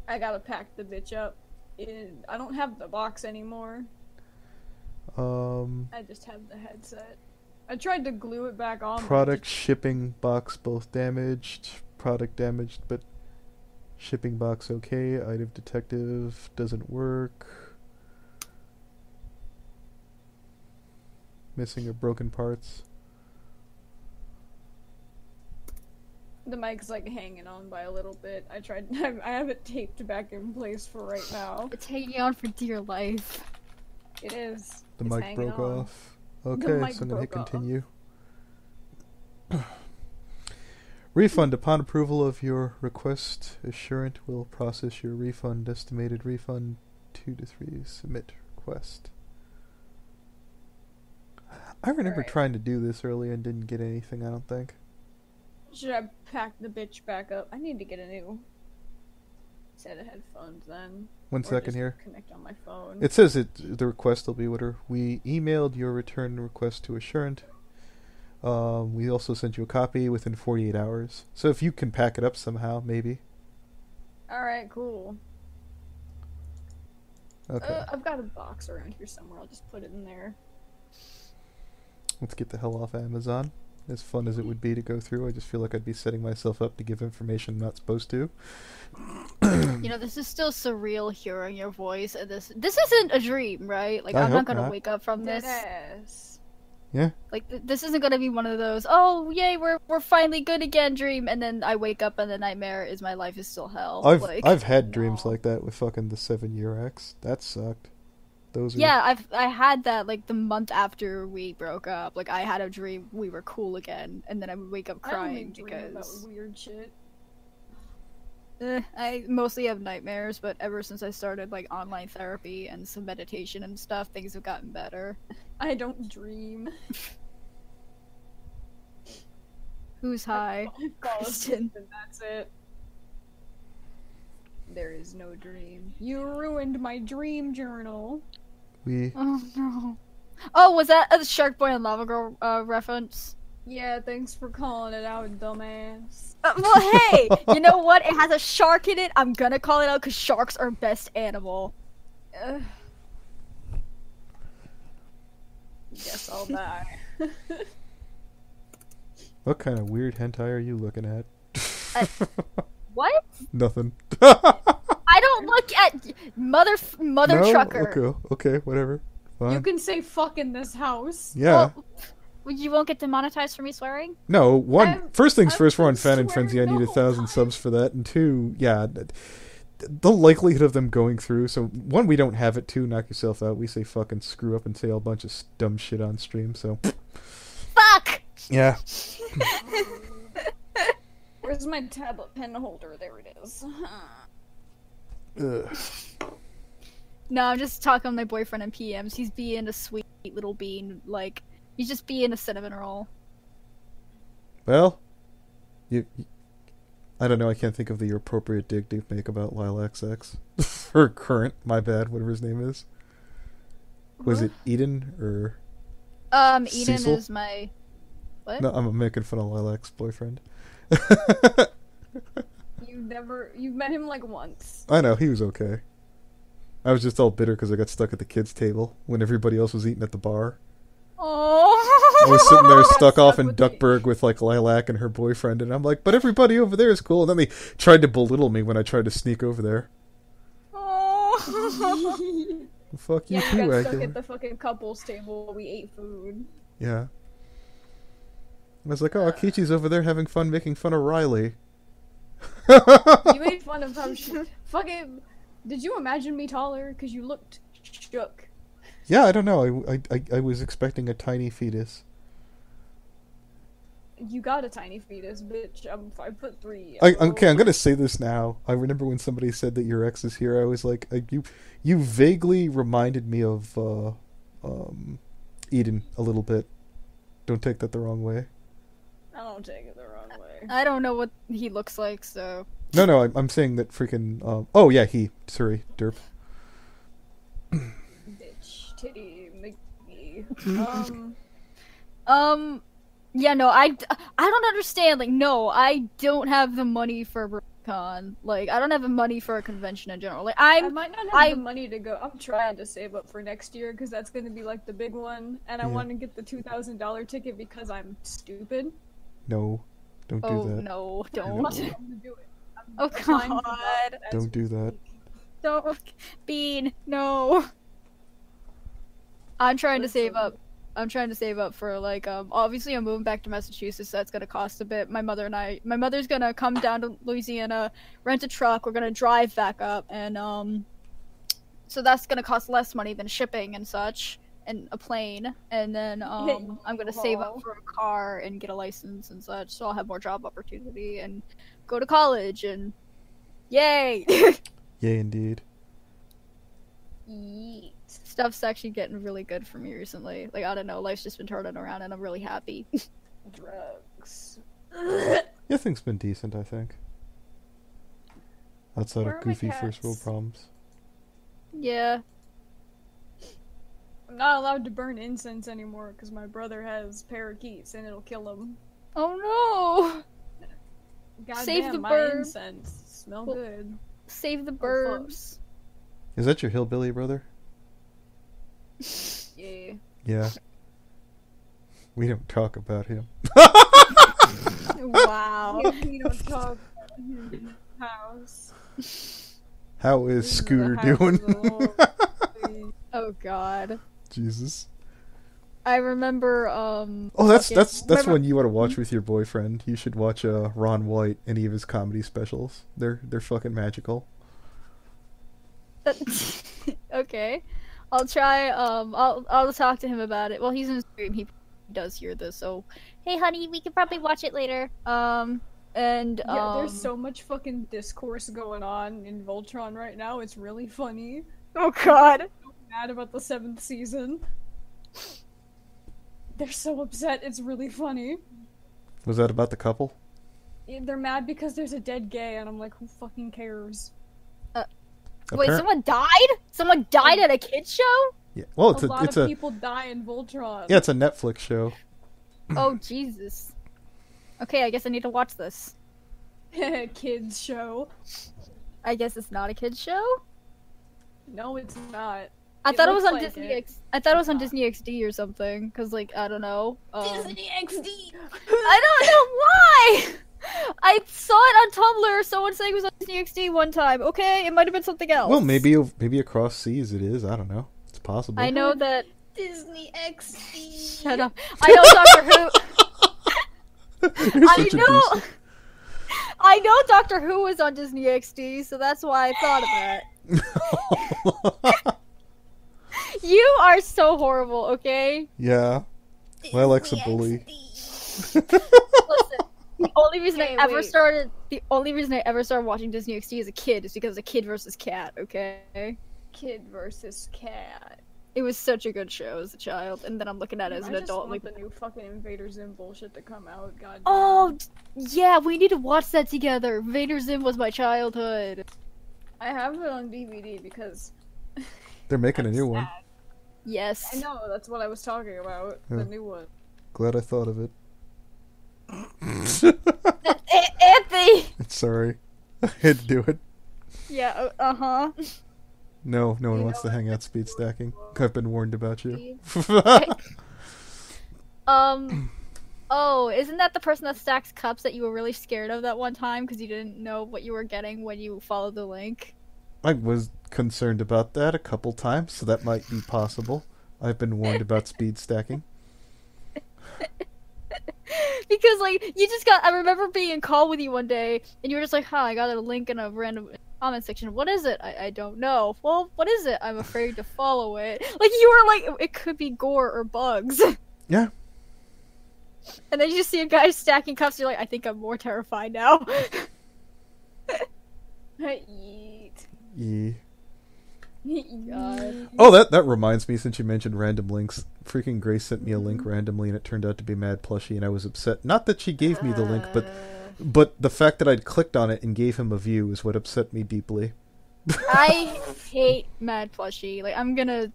C: I gotta pack the bitch up. I don't have the box anymore. I just have the headset. I tried to glue it back on.
A: Product, shipping box both damaged. Product damaged, but shipping box okay. Item detective doesn't work. Missing or broken parts.
C: The mic's like hanging on by a little bit. I have it taped back in place for right now.
B: It's hanging on for dear life.
C: It is.
A: The
C: It's
A: mic
C: hanging
A: broke
C: on.
A: off. Okay,
C: mic
A: so I'm gonna hit
C: broke off.
A: continue. Refund. Upon approval of your request, Assurant will process your refund. Estimated refund 2 to 3. Submit request. I remember
C: Alright.
A: trying to do this earlier and didn't get anything, I don't think.
C: Should I pack the bitch back up? I need to get a new set of headphones then.
A: One
C: Or
A: second
C: just
A: here.
C: Connect on my phone.
A: It says the request will be with her. We emailed your return request to Assurant. We also sent you a copy within 48 hours. So if you can pack it up somehow, maybe.
C: Alright, cool.
A: Okay.
C: I've got a box around here somewhere. I'll just put it in there.
A: Let's get the hell off Amazon. As fun as it would be to go through, I just feel like I'd be setting myself up to give information I'm not supposed to.
B: You know, this is still surreal hearing your voice, and this isn't a dream, right? Like,
A: I
B: I'm
A: hope
B: not gonna
A: not.
B: wake up from this.
C: Deadass.
A: Yeah.
B: Like, this isn't gonna be one of those, oh, yay, we're finally good again dream, and then I wake up and the nightmare is my life is still hell.
A: I've had dreams
C: no.
A: like that with fucking the 7-year ex. That sucked. Those are...
B: Yeah, I had that, like, the month after we broke up. Like, I had a dream we were cool again, and then I would wake up
C: I only
B: crying
C: dream
B: because...
C: about weird shit.
B: I mostly have nightmares, but ever since I started, like, online therapy and some meditation and stuff, things have gotten better.
C: I don't dream.
B: Who's high?
C: Fall
B: Kristen.
C: asleep and that's it. There is no dream. You ruined my dream journal.
A: We...
B: Oh, no. Oh, was that a Shark Boy and Lava Girl reference?
C: Yeah, thanks for calling it out, dumbass.
B: Well, hey, you know what? It has a shark in it. I'm gonna call it out because sharks are best animal.
C: Guess I'll die.
A: What kind of weird hentai are you looking at?
B: What?
A: Nothing.
B: I don't look at mother
A: No?
B: trucker.
A: Okay, whatever. Fine.
C: You can say fuck in this house.
A: Yeah.
B: Well, you won't get demonetized for me swearing?
A: No, first things
C: I'm
A: first, we're on
C: swearing
A: Fan and Frenzy. I need
C: the
A: 1,000
C: whole
A: subs for that. And 2, yeah, the likelihood of them going through. So, 1, we don't have it. 2, knock yourself out. We say fucking screw up and say a bunch of dumb shit on stream, so.
B: Fuck!
A: Yeah.
C: Where's my tablet pen holder? There it is.
A: Ugh.
B: No, I'm just talking to my boyfriend in PMs. He's being a sweet little bean. Like, he's just being a cinnamon roll.
A: Well, I don't know. I can't think of the appropriate dig to make about Lilac's ex. Or current, my bad, whatever his name is. Was it Eden or...
B: Eden
A: Cecil?
B: is my... What?
A: No, I'm making fun of Lilac's boyfriend.
C: You've met him like once.
A: I know, he was okay. I was just all bitter because I got stuck at the kids' table when everybody else was eating at the bar.
B: Oh.
A: I was sitting there stuck
C: Stuck
A: off in
C: with the-
A: Duckburg with like Lilac and her boyfriend, and I'm like, but everybody over there is cool. And then they tried to belittle me when I tried to sneak over there.
B: Oh.
A: Well, fuck you
C: Yeah,
A: too,
C: you got stuck
A: Regular.
C: at the fucking couples table while we ate food.
A: Yeah. I was like, oh, Akichi's over there having fun making fun of Riley.
C: You made fun of how fucking. Did you imagine me taller? Cause you looked shook.
A: Yeah, I don't know. I was expecting a tiny fetus.
C: You got a tiny fetus, bitch. I'm 5'3".
A: Okay, I'm gonna say this now. I remember when somebody said that your ex is here. I was like, you vaguely reminded me of Eden a little bit. Don't take that the wrong way.
C: I don't take it the wrong way.
B: I don't know what he looks like, so...
A: No, I'm saying that freaking. Oh yeah, he. Sorry, derp.
C: Bitch, titty, McGee.
B: Yeah, no, I don't understand. Like, no, I don't have the money for BronyCon. Like, I don't have the money for a convention in general. Like,
C: I might not have the money to go. I'm trying to save up for next year because that's going to be like the big one, and I
A: Yeah.
C: want to get the $2,000 ticket because I'm stupid.
A: No, don't do
B: Oh,
A: that.
B: no,
C: I'm
B: don't.
C: gonna do it. I'm
B: Oh,
C: applying for
B: God.
C: that as
A: Don't do
C: we
A: that.
C: speak.
B: Don't. Bean, no. I'm trying to save
C: Listen.
B: up. I'm trying to save up for, like, obviously I'm moving back to Massachusetts, so that's gonna cost a bit. My mother's gonna come down to Louisiana, rent a truck, we're gonna drive back up, and, so that's gonna cost less money than shipping and such, and a plane, and then, I'm gonna save up for a car and get a license and such, so I'll have more job opportunity, and go to college, and yay!
A: Yay, indeed.
C: Yeet.
B: Stuff's actually getting really good for me recently. Like, I don't know, life's just been turning around and I'm really happy.
C: Drugs.
A: Yeah, things been decent, I think. Outside
C: Where
A: of
C: are my
A: goofy first world
C: cats?
A: problems.
B: Yeah.
C: I'm not allowed to burn incense anymore because my brother has parakeets and it'll kill him.
B: Oh no!
C: Goddamn,
B: Save the
C: my
B: bird.
C: incense smell
B: Well,
C: good.
B: Save the
C: fuck.
B: birds.
A: Is that your hillbilly brother?
C: Yeah.
A: Yeah. We don't talk about him.
B: Wow.
C: We don't talk in the house.
A: How is
C: This is the
A: Scooter
C: house
A: doing?
C: of the Lord.
B: Oh god.
A: Jesus.
B: I remember,
A: Oh, that's
B: fucking-
A: that's
B: remember-
A: one you want to watch with your boyfriend. You should watch Ron White, any of his comedy specials. They're fucking magical.
B: Okay. I'll try, I'll talk to him about it. Well, he's in the stream, he does hear this, so... Hey, honey, we could probably watch it later. And,
C: Yeah, there's so much fucking discourse going on in Voltron right now. It's really funny.
B: Oh god!
C: I'm mad about the 7th season. They're so upset. It's really funny.
A: Was that about the couple?
C: They're mad because there's a dead gay, and I'm like, who fucking cares?
B: Wait,
A: Appar-
B: someone died? Somewn died at a kid's show?
A: Yeah. Well,
C: A lot of people die in Voltron.
A: yeah, it's a Netflix show.
B: Oh, Jesus. Okay, I guess I need to watch this.
C: Kids show.
B: I guess it's not a kid's show?
C: No, it's not.
B: I
C: It
B: thought it was
C: looks
B: on
C: like
B: Disney
C: it.
B: X. I thought it was on
C: not.
B: Disney XD or something. Cause like I don't know.
C: Disney XD.
B: I don't know why. I saw it on Tumblr. Someone saying it was on Disney XD one time. Okay, it might have been something else.
A: Well, maybe across seas it is. I don't know. It's possible.
B: I know that.
C: Disney XD.
B: Shut up. I know Doctor Who.
A: You're
B: I
A: such a
B: know.
A: beast.
B: I know Doctor Who was on Disney XD, so that's why I thought of that. You are so horrible. Okay.
A: Yeah. My Alexa bully.
B: Listen, the only reason
C: Okay,
B: I ever
C: wait.
B: started watching Disney XD as a kid is because of Kid versus Cat, okay?
C: Kid versus cat.
B: It was such a good show as a child, and then I'm looking at it as an
C: I just
B: adult
C: want
B: like,
C: the new fucking Invader Zim bullshit to come out. God.
B: oh, yeah, we need to watch that together. Vader Zim was my childhood.
C: I have it on DVD because
A: They're making a
C: I'm
A: new one.
C: sad.
B: Yes.
C: I know, that's what I was talking about.
A: Yeah.
C: The new one.
A: Glad I thought of it.
B: Anthony!
A: Sorry. I had to do it.
B: Yeah, uh-huh.
A: No one
C: You
A: wants
C: know
A: to hang
C: what?
A: out speed stacking. I've been warned about you.
B: Oh, isn't that the person that stacks cups that you were really scared of that one time because you didn't know what you were getting when you followed the link?
A: I was concerned about that a couple times, so that might be possible. I've been warned about speed stacking.
B: Because, like, you just got. I remember being in call with you one day, and you were just like, huh, I got a link in a random comment section. What is it? I don't know. Well, what is it? I'm afraid to follow it. Like, you were like, it could be gore or bugs.
A: Yeah.
B: And then you just see a guy stacking cups, you're like, I think I'm more terrified now.
C: Yeet.
A: Yeah.
B: God.
A: Oh, that reminds me, since you mentioned random links, freaking Grace sent me a link randomly and it turned out to be Mad Plushie, and I was upset. Not that she gave me the link, but the fact that I'd clicked on it and gave him a view is what upset me deeply.
B: I hate Mad Plushie. Like, I'm gonna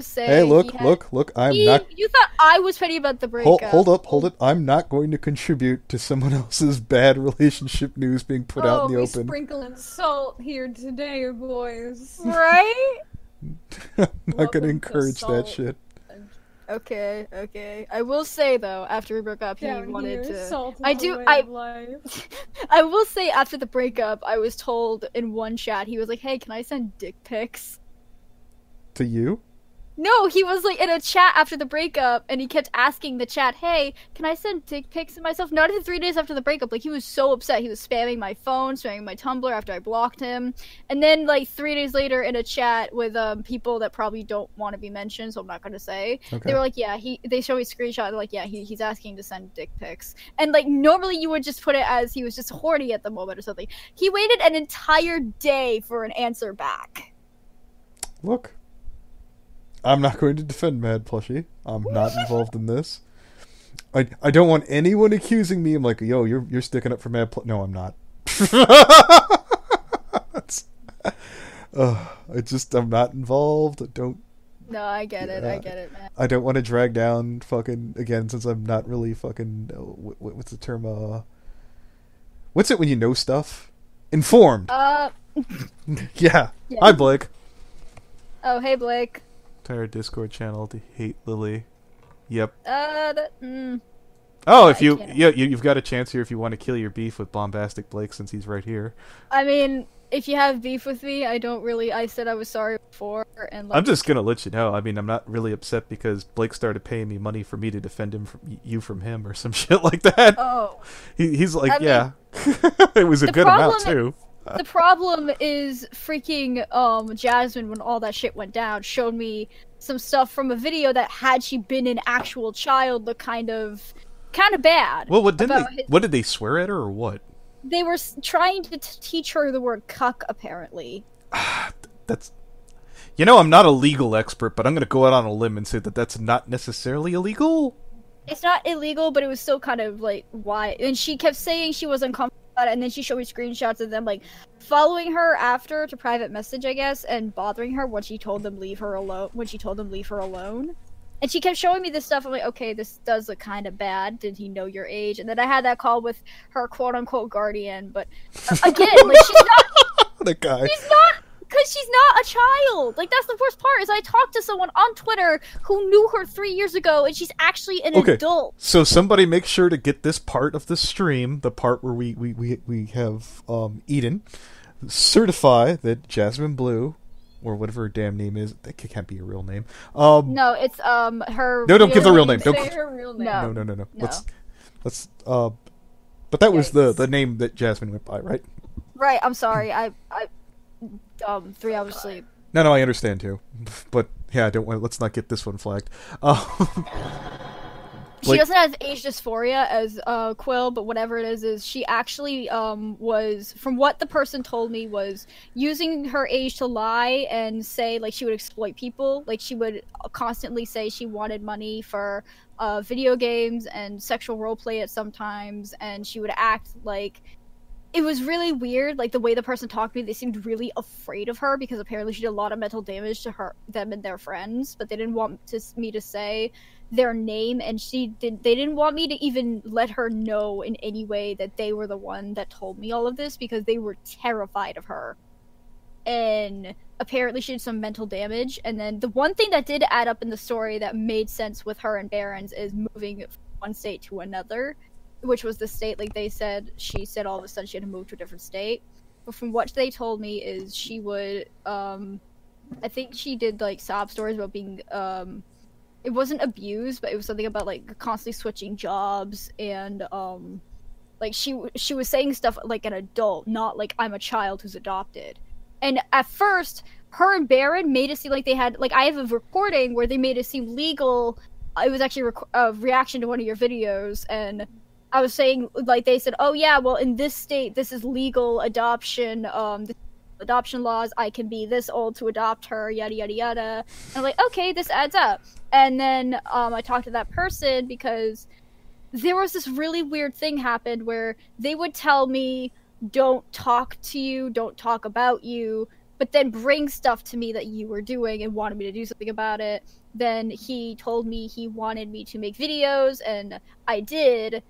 B: say.
A: Hey, look,
B: he had-
A: look, I'm
B: He-
A: not...
B: You thought I was petty about the breakup.
A: Hold it. I'm not going to contribute to someone else's bad relationship news being put out in the
C: we
A: open.
C: sprinkling salt here today, boys.
B: Right?
A: I'm not going
C: Welcome
A: to
C: to
A: encourage that
C: Salt.
A: shit.
B: Okay. I will say though, after we broke up, he
C: Down
B: wanted
C: here,
B: to.
C: salt is
B: I
C: the
B: do.
C: way of life.
B: I will say after the breakup, I was told in one chat, he was like, "Hey, can I send dick pics?"
A: To you?
B: No, he was like in a chat after the breakup, and he kept asking the chat, "Hey, can I send dick pics to myself?" Not even 3 days after the breakup. Like, he was so upset. He was spamming my phone, spamming my Tumblr after I blocked him. And then, like, 3 days later, in a chat with people that probably don't want to be mentioned, so I'm not gonna say.
A: Okay.
B: They were like, "Yeah, they show me a screenshot. They're like, yeah, he's asking to send dick pics." And like, normally you would just put it as he was just horny at the moment or something. He waited an entire day for an answer back.
A: Look, I'm not going to defend Mad Plushie. I'm not involved in this. I don't want anyone accusing me. I'm like, yo, you're sticking up for Mad Play. No, I'm not. I'm not involved. I don't.
B: No, I get it. I get it, man.
A: I don't want to drag down fucking again since I'm not really fucking. What's the term? What's it when you know stuff? Informed. Yeah.
B: Yeah.
A: Hi, Blake.
B: Oh, hey, Blake.
A: Entire Discord channel to hate Lily. Yep.
B: Oh,
A: if you've got a chance here if you want to kill your beef with Bombastic Blake since he's right here.
B: I mean, if you have beef with me, I said I was sorry before, and like,
A: I'm just gonna let you know. I mean, I'm not really upset because Blake started paying me money for me to defend him from him or some shit like that.
B: Oh.
A: He's like,
B: I
A: yeah. It was a good amount too.
B: The problem is freaking Jasmine, when all that shit went down, showed me some stuff from a video that, had she been an actual child, looked kind of bad.
A: Well, what did they swear at her or what?
B: They were trying to teach her the word cuck, apparently.
A: That's... I'm not a legal expert, but I'm going to go out on a limb and say that that's not necessarily illegal.
B: It's not illegal, but it was still kind of like, why? And she kept saying she was uncomfortable about it, and then she showed me screenshots of them like following her after to private message, I guess, and bothering her when she told them leave her alone. And she kept showing me this stuff. I'm like, okay, this does look kind of bad. Did he know your age? And then I had that call with her quote-unquote guardian. But again, like, she's not...
A: The guy.
B: Because she's not a child. Like, that's the worst part, is I talked to someone on Twitter who knew her 3 years ago, and she's actually an adult.
A: So somebody make sure to get this part of the stream, the part where we have Eden, certify that Jasmine Blue... or whatever her damn name is. That can't be a real name.
B: No, it's her.
A: No, don't give the real name.
C: Say her real name.
B: No.
A: Let's. But that was the name that Jasmine went by, right?
B: Right. I'm sorry. I 3 hours sleep.
A: No, I understand too. But yeah, I don't want. Let's not get this one flagged.
B: She doesn't have age dysphoria as Quill, but whatever it is she actually was, from what the person told me, was using her age to lie and say like she would exploit people. Like she would constantly say she wanted money for video games and sexual roleplay at sometimes, and she would act like... It was really weird, like the way the person talked to me. They seemed really afraid of her because apparently she did a lot of mental damage to them and their friends, but they didn't want me to say their name, and they didn't want me to even let her know in any way that they were the one that told me all of this because they were terrified of her. And apparently she did some mental damage. And then the one thing that did add up in the story that made sense with her and Barron's is moving from one state to another, which was the state, like she said all of a sudden she had to move to a different state. But from what they told me is she would, I think she did like sob stories about being, it wasn't abused, but it was something about like constantly switching jobs, and like she was saying stuff like an adult, not like I'm a child who's adopted. And at first, her and Barron made it seem like they had, like, I have a recording where they made it seem legal. It was actually a reaction to one of your videos, and I was saying, like, they said, oh yeah, well, in this state, this is legal adoption, adoption laws, I can be this old to adopt her, yada yada yada. And I'm like, okay, this adds up. And then I talked to that person because there was this really weird thing happened where they would tell me, don't talk to you, don't talk about you, but then bring stuff to me that you were doing and wanted me to do something about it. Then he told me he wanted me to make videos, and I did,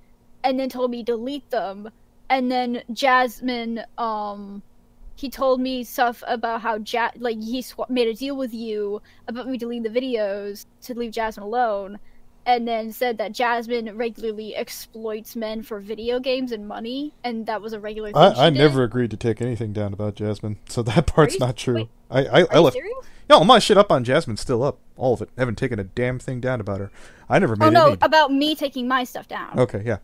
B: and then told me delete them. And then Jasmine, he told me stuff about how he made a deal with you about me deleting the videos to leave Jasmine alone, and then said that Jasmine regularly exploits men for video games and money, and that was a regular thing
A: I never agreed to take anything down about Jasmine, so that part's not true.
B: Wait,
A: I
B: left. Serious?
A: No, all my shit up on Jasmine's still up. All of it. I haven't taken a damn thing down about her. I never made any...
B: about me taking my stuff down.
A: Okay, yeah.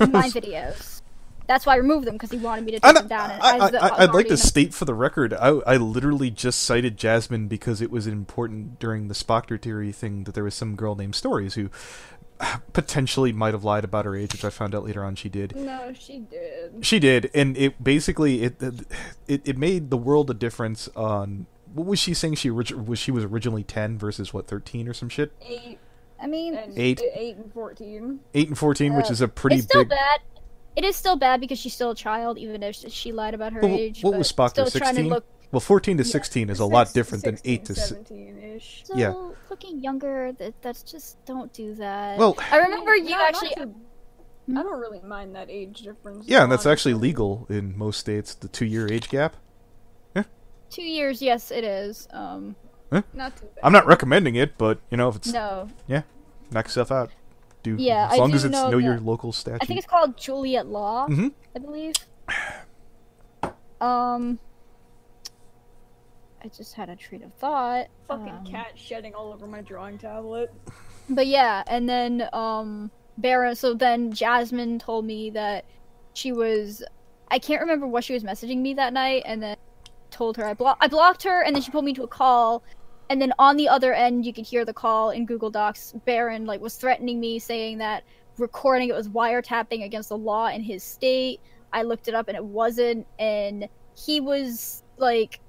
B: My videos. That's why I removed them, because he wanted me to take them down. And
A: I'd like to state for the record, I literally just cited Jasmine because it was important during the Spockter theory thing that there was some girl named Stories who potentially might have lied about her age, which I found out later on she did.
C: No, she did.
A: She did, and it basically, it made the world a difference on... What was she saying? She was originally 10 versus, 13 or some shit?
B: 8. I mean,
C: And
A: 8.
C: 8 and 14.
A: 8 and 14, which is a pretty
B: it's still
A: big.
B: bad. It is still bad because she's still a child, even if she lied about her
A: Well,
B: age.
A: what
B: but
A: was Spock there,
B: still trying to
A: 16?
B: look
A: Well, 14 to 16 is a lot different than 8 to
C: 17-ish.
B: so
A: Yeah.
B: looking younger. That's just don't do that.
A: Well,
B: I remember you
C: Not
B: actually.
C: to- I don't really mind that age difference.
A: yeah, and that's
C: honestly.
A: actually legal in most states, the 2-year age gap.
B: 2 years, yes, it is.
C: Not too bad.
A: I'm not recommending it, but, if it's...
B: No,
A: Knock yourself out.
B: Yeah,
A: as long
B: I
A: as
B: do
A: it's
B: know
A: know your
B: that-
A: local statute.
B: I think it's called Juliet Law.
A: Mm-hmm.
B: I believe. I just had a train of thought.
C: Fucking cat shedding all over my drawing tablet.
B: But yeah, and then so then Jasmine told me that she was, I can't remember what she was messaging me that night, and then told her I blocked her, and then she pulled me to a call, and then on the other end you could hear the call in Google Docs. Baron was threatening me, saying that recording it was wiretapping against the law in his state. I looked it up and it wasn't, and he was like,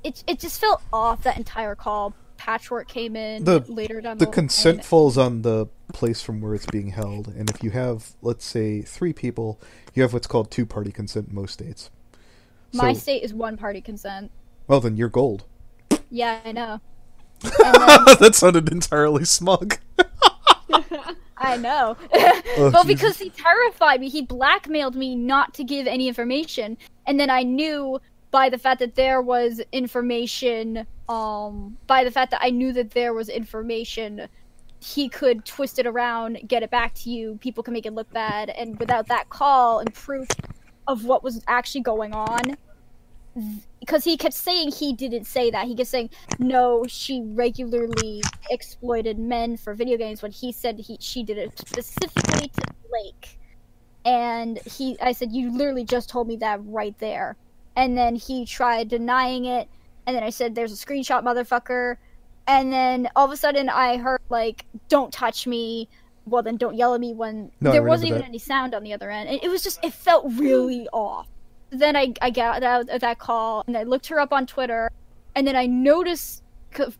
B: it just felt off, that entire call. Patchwork came in later down
A: the
B: line.
A: consent falls on the place from where it's being held, and if you have, let's say, 3 people, you have what's called 2-party consent in most states.
B: My
A: So-
B: state is 1-party consent.
A: Well, then you're gold.
B: Yeah, I know. And then,
A: That sounded entirely smug.
B: I know.
A: Oh,
B: Well,
A: Jesus.
B: because he terrified me. He blackmailed me not to give any information. And then I knew by the fact that there was information, he could twist it around, get it back to you, people can make it look bad, and without that call and proof of what was actually going on, because he kept saying he didn't say that. He kept saying, no, she regularly exploited men for video games, when he said she did it specifically to Blake. And I said, you literally just told me that right there. And then he tried denying it, and then I said, there's a screenshot, motherfucker. And then all of a sudden I heard, don't touch me. Well, then don't yell at me, when
A: No, I
B: there wasn't
A: remember
B: even any sound on the other end. It was just, it felt really off. Then I got out of that call, and I looked her up on Twitter, and then I noticed,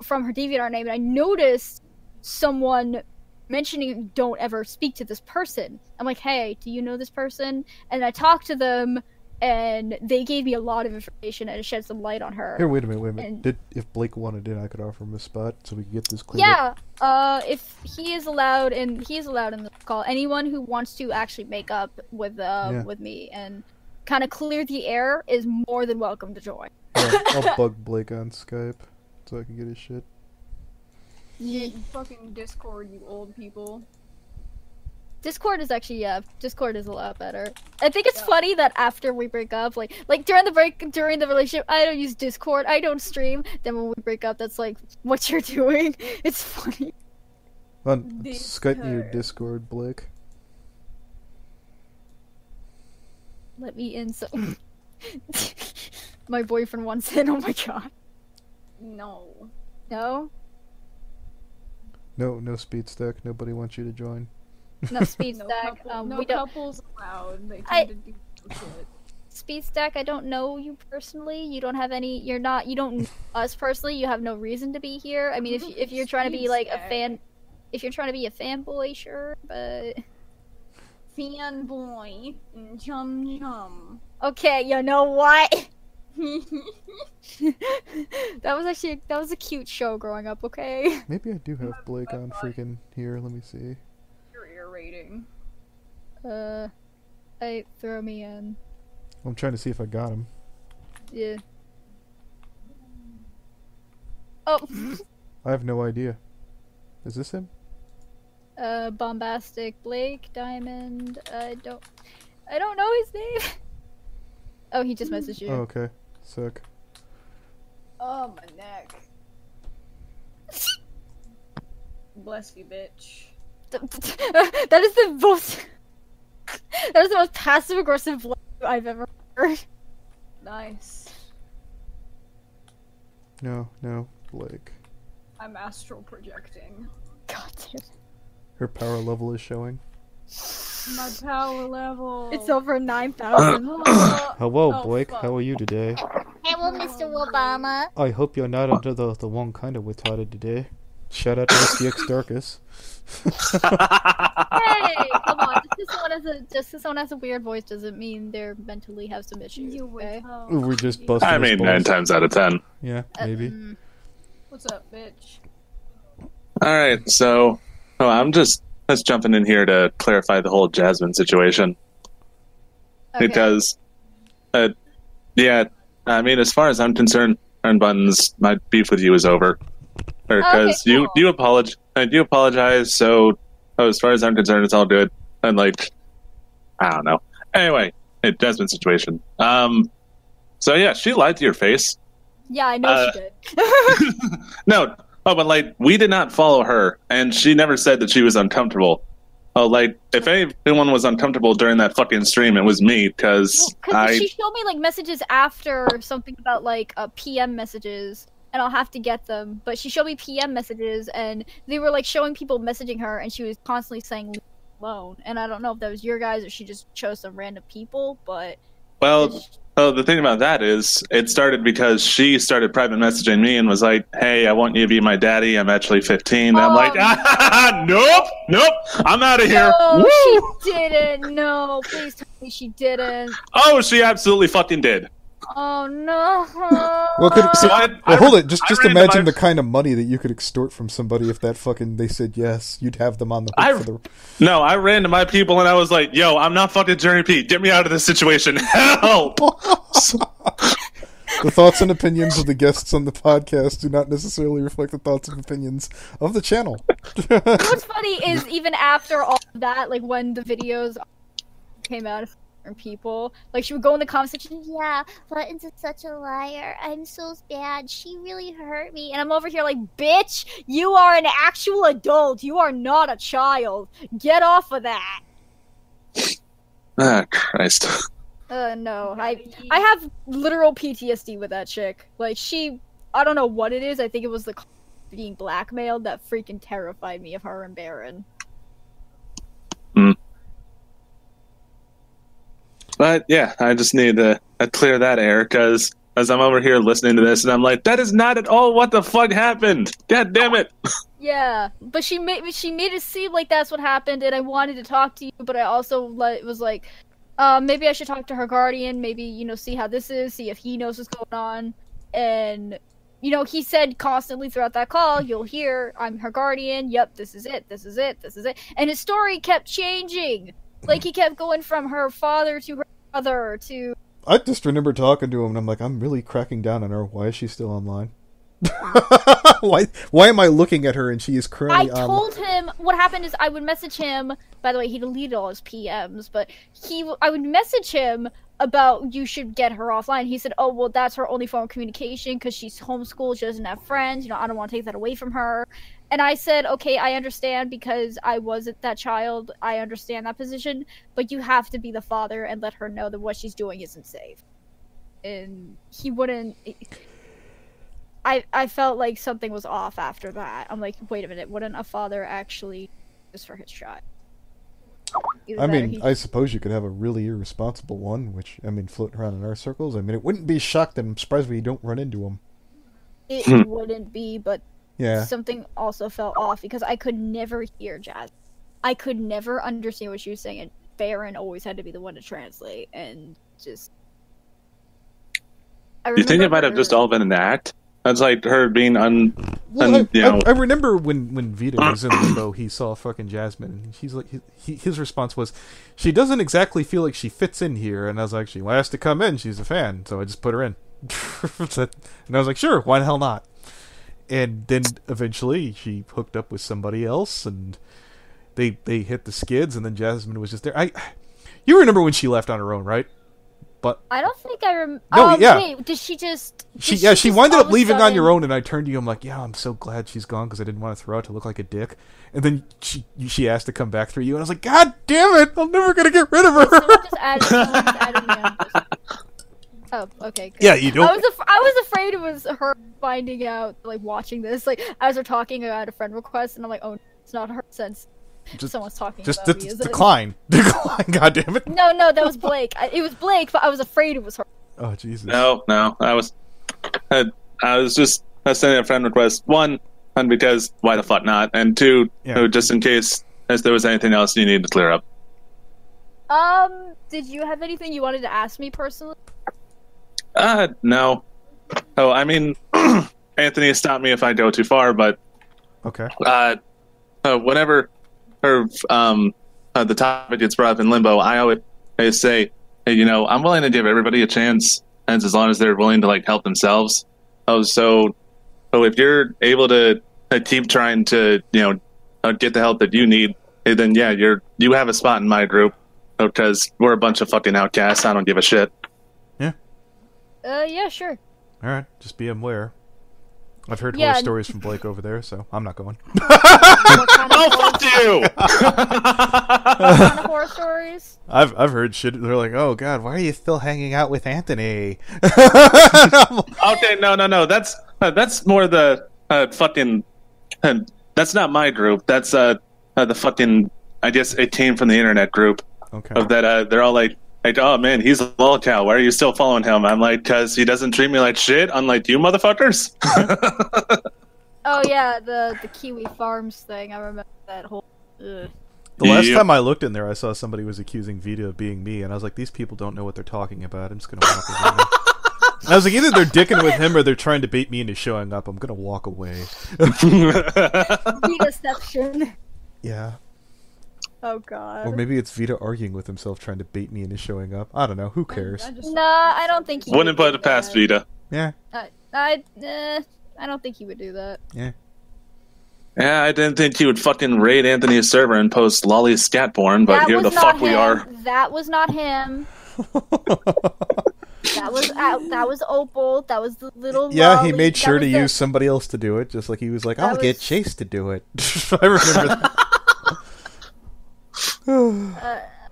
B: from her DeviantArt name, and I noticed someone mentioning, don't ever speak to this person. I'm like, hey, do you know this person? And I talked to them, and they gave me a lot of information, and it shed some light on her.
A: Here, wait a minute.
B: And-
A: If Blake wanted in, I could offer him a spot so we could get this cleared up.
B: Yeah, if he is allowed, and he is allowed in the call, anyone who wants to actually make up with me and kind of clear the air is more than welcome to join.
A: I'll bug Blake on Skype so I can get his shit.
C: You fucking Discord, you old people.
B: Discord is actually, Discord is a lot better. I think it's funny that after we break up, like during the relationship, I don't use Discord, I don't stream. Then when we break up, that's like what you're doing. It's funny.
A: Skype me your Discord, Blake.
B: Let me in so my boyfriend wants in. Oh my god.
C: No.
B: No?
A: No speed stack. Nobody wants you to join.
B: No speed
C: No,
B: stack.
C: no
B: We don't.
C: couples allowed. They
B: I-
C: tend to do shit.
B: Speed stack. I don't know you personally. You don't have any. You're not. You don't know us personally. You have no reason to be here. I mean, if you're trying to be like a fan, if you're trying to be a fanboy, sure. But
C: Fanboy and chum chum.
B: okay, you know what? that was a cute show growing up. Okay.
A: Maybe I do have Blake on freaking here. Let me see.
C: Your ear rating.
B: Throw me in.
A: I'm trying to see if I got him.
B: Yeah. Oh.
A: I have no idea. Is this him?
B: Bombastic Blake Diamond. I don't know his name. Oh, he just messaged you.
A: Oh, okay. Sick.
C: Oh, my neck. Bless you, bitch.
B: That is the most. That is the most passive aggressive I've ever heard.
C: Nice.
A: No, Blake.
C: I'm astral projecting.
B: God damn.
A: Her power level is showing.
C: My power level.
B: It's over 9,000.
A: Hello,
C: Oh,
A: Blake.
C: fuck.
A: How are you today?
D: Hello, Mr. Obama.
A: I hope you're not under the one kind of retarded today. Shout out to STX Darkus.
B: Hey, come on. Just because someone has a weird voice doesn't mean they're mentally have some issues.
C: You would
B: Okay?
C: know.
A: We're just busting.
E: I mean, 9 times out of 10.
A: Yeah, maybe.
C: What's up, bitch?
E: Alright, so I'm just jumping in here to clarify the whole Jasmine situation.
B: Okay.
E: Because, yeah, I mean, as far as I'm concerned, Earn Buttons, my beef with you is over. Because
B: Okay, cool.
E: you apologize, so as far as I'm concerned, it's all good. And, like, I don't know. Anyway, Jasmine situation. So yeah, she lied to your face.
B: Yeah, I know she did.
E: No, but like, we did not follow her, and she never said that she was uncomfortable. Oh, like, if anyone was uncomfortable during that fucking stream, it was me, because
B: She showed me like messages after something about like PM messages, and I'll have to get them. But she showed me PM messages, and they were like showing people messaging her, and she was constantly saying "leave me alone." And I don't know if that was your guys or she just chose some random people, but
E: Well, the thing about that is, it started because she started private messaging me and was like, "Hey, I want you to be my daddy. I'm actually 15." And I'm like, nope, I'm out of here.
B: no,
E: Woo!
B: she didn't. No, please tell me she didn't.
E: Oh, she absolutely fucking did.
B: Oh no.
A: Well, hold it. Just
E: ran into
A: imagine
E: my-
A: the kind of money that you could extort from somebody if that fucking they said yes. You'd have them on the hook for the.
E: No, I ran to my people and I was like, "Yo, I'm not fucking Journey Pete. Get me out of this situation. Help!"
A: The thoughts and opinions of the guests on the podcast do not necessarily reflect the thoughts and opinions of the channel.
B: What's funny is even after all of that, like when the videos came out of different people, like she would go in the comment section,
D: Yeah, Buttons is such a liar. I'm so bad. She really hurt me.
B: and I'm over here like, bitch, you are an actual adult. You are not a child. Get off of that.
E: Ah, Christ.
B: No, I have literal PTSD with that chick. Like I don't know what it is. I think it was the being blackmailed that freaking terrified me of her and Baron.
E: But yeah, I just need to clear that air, because as I'm over here listening to this, and I'm like, that is not at all what the fuck happened. God damn it.
B: Yeah, but she made it seem like that's what happened, and I wanted to talk to you, but I also was like, maybe I should talk to her guardian, maybe, see how this is, see if he knows what's going on, and, he said constantly throughout that call, you'll hear, I'm her guardian, yep, this is it, and his story kept changing, like, he kept going from her father to her mother to...
A: I just remember talking to him, and I'm like, I'm really cracking down on her. Why is she still online? Why am I looking at her and she is currently
B: I told him what happened is I would message him. By the way, he deleted all his PMs, but I would message him about you should get her offline. He said, "Oh well, that's her only form of communication because she's homeschooled. She doesn't have friends. I don't want to take that away from her." And I said, "Okay, I understand because I wasn't that child. I understand that position, but you have to be the father and let her know that what she's doing isn't safe." And he wouldn't. I felt like something was off after that. I'm like, wait a minute, wouldn't a father actually just for his child?
A: I mean, I suppose you could have a really irresponsible one, which, floating around in our circles. It wouldn't be shocked, and I'm surprised we don't run into them.
B: It wouldn't be, but
A: yeah.
B: Something also felt off because I could never hear Jazz. I could never understand what she was saying, and Baron always had to be the one to translate, and just...
E: You think it might have just all been an act? That's like her being I
A: remember when Vita was in Limbo, he saw fucking Jasmine, and she's like, his response was, "She doesn't exactly feel like she fits in here," and I was like, "She has to come in. She's a fan," so I just put her in. And I was like, "Sure, why the hell not?" And then eventually she hooked up with somebody else, and they hit the skids, and then Jasmine was just there. You remember when she left on her own, right? But
B: I don't think I remember.
A: No, yeah.
B: Wait, did she just?
A: She winded up leaving on your own, and I turned to you. I'm like, yeah, I'm so glad she's gone because I didn't want to throw out to look like a dick. And then she asked to come back through you, and I was like, God damn it, I'm never gonna get rid of her.
B: Someone just added me on this. Oh, okay. Good.
A: Yeah, you don't.
B: I was afraid it was her finding out, like watching this, like as we're talking about a friend request, and I'm like, oh, it's not her since someone's talking about me.
A: Decline. God damn it.
B: No, that was Blake. It was Blake, but I was afraid it was her.
A: Oh Jesus.
E: No, I was just sending a friend request. One, and because why the fuck not? And two, just in case if there was anything else you needed to clear up.
B: Did you have anything you wanted to ask me personally?
E: No. Oh, I mean, Anthony stopped me if I go too far, but
A: Okay.
E: whenever the topic gets brought up in limbo, I always say, hey, I'm willing to give everybody a chance, and as long as they're willing to help themselves. So if you're able to keep trying to get the help that you need, then you have a spot in my group, because we're a bunch of fucking outcasts. I don't give a shit.
A: Yeah.
B: Yeah, sure.
A: All right, just be aware. I've heard
B: Yeah,
A: horror stories from Blake over there, so I'm not going.
B: What kind of
E: Oh,
B: horror-
E: fuck you!
B: what kind of horror stories?
A: I've heard shit. They're like, oh god, why are you still hanging out with Anthony?
E: Okay, no. That's more the fucking. That's not my group. That's the fucking. I guess it came from the internet group.
A: Okay.
E: Of that, they're all like, oh man, he's a lolcow. Why are you still following him? I'm like, because he doesn't treat me like shit, unlike you motherfuckers.
B: Oh yeah, the Kiwi Farms thing. I remember that whole. Ugh.
A: The last
E: Yep.
A: time I looked in there, I saw somebody was accusing Vita of being me, and I was like, these people don't know what they're talking about. I'm just gonna walk away. And I was like, either they're dicking with him or they're trying to bait me into showing up. I'm gonna walk away.
B: Deception.
A: Yeah.
B: Oh god.
A: Or maybe it's Vita arguing with himself, trying to bait me into showing up. I don't know. Who cares?
B: Nah, I don't think he
E: Wouldn't
B: would
E: put
B: do
E: it past
B: that.
E: Vita.
A: Yeah.
B: I don't think he would do that.
A: Yeah.
E: Yeah, I didn't think he would fucking raid Anthony's server and post lolly scat porn, but
B: That
E: here the
B: was
E: fuck
B: not
E: we
B: him.
E: are.
B: That was not him. That was Opal. That was the little.
A: Yeah, he
B: lolly.
A: made
B: That
A: sure to
B: was
A: use somebody else to do it, just like he was like,
B: That
A: I'll get
B: was-
A: Chase to do it. I remember that.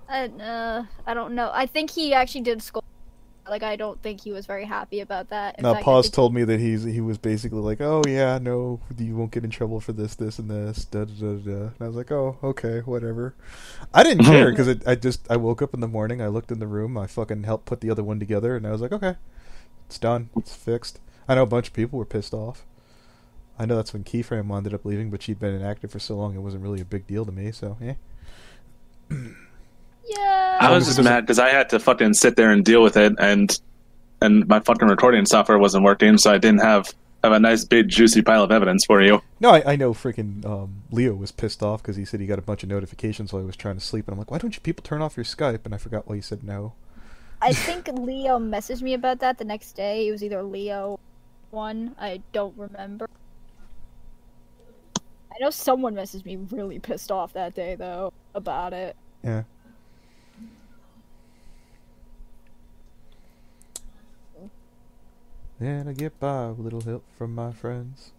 B: I don't know. I think he actually did scold. Like, I don't think he was very happy about that. In
A: Now,
B: fact, I
A: Paws
B: think-
A: told me that he was basically like, oh yeah, no, you won't get in trouble for this, and this, da da da da. And I was like, oh, okay, whatever. I didn't care because I woke up in the morning, I looked in the room, I fucking helped put the other one together, and I was like, okay, it's done, it's fixed. I know a bunch of people were pissed off. I know that's when Keyframe ended up leaving, but she'd been inactive for so long, it wasn't really a big deal to me. So yeah.
B: Yeah.
E: I was just mad because I had to fucking sit there and deal with it, and my fucking recording software wasn't working, so I didn't have a nice big juicy pile of evidence for you.
A: No, I know freaking Leo was pissed off because he said he got a bunch of notifications while he was trying to sleep, and I'm like, why don't you people turn off your Skype? And I forgot why you said no.
B: I think Leo messaged me about that the next day. It was either Leo one. I don't remember. I know someone messaged me really pissed off that day though about it.
A: Yeah. And I get by with a little help from my friends.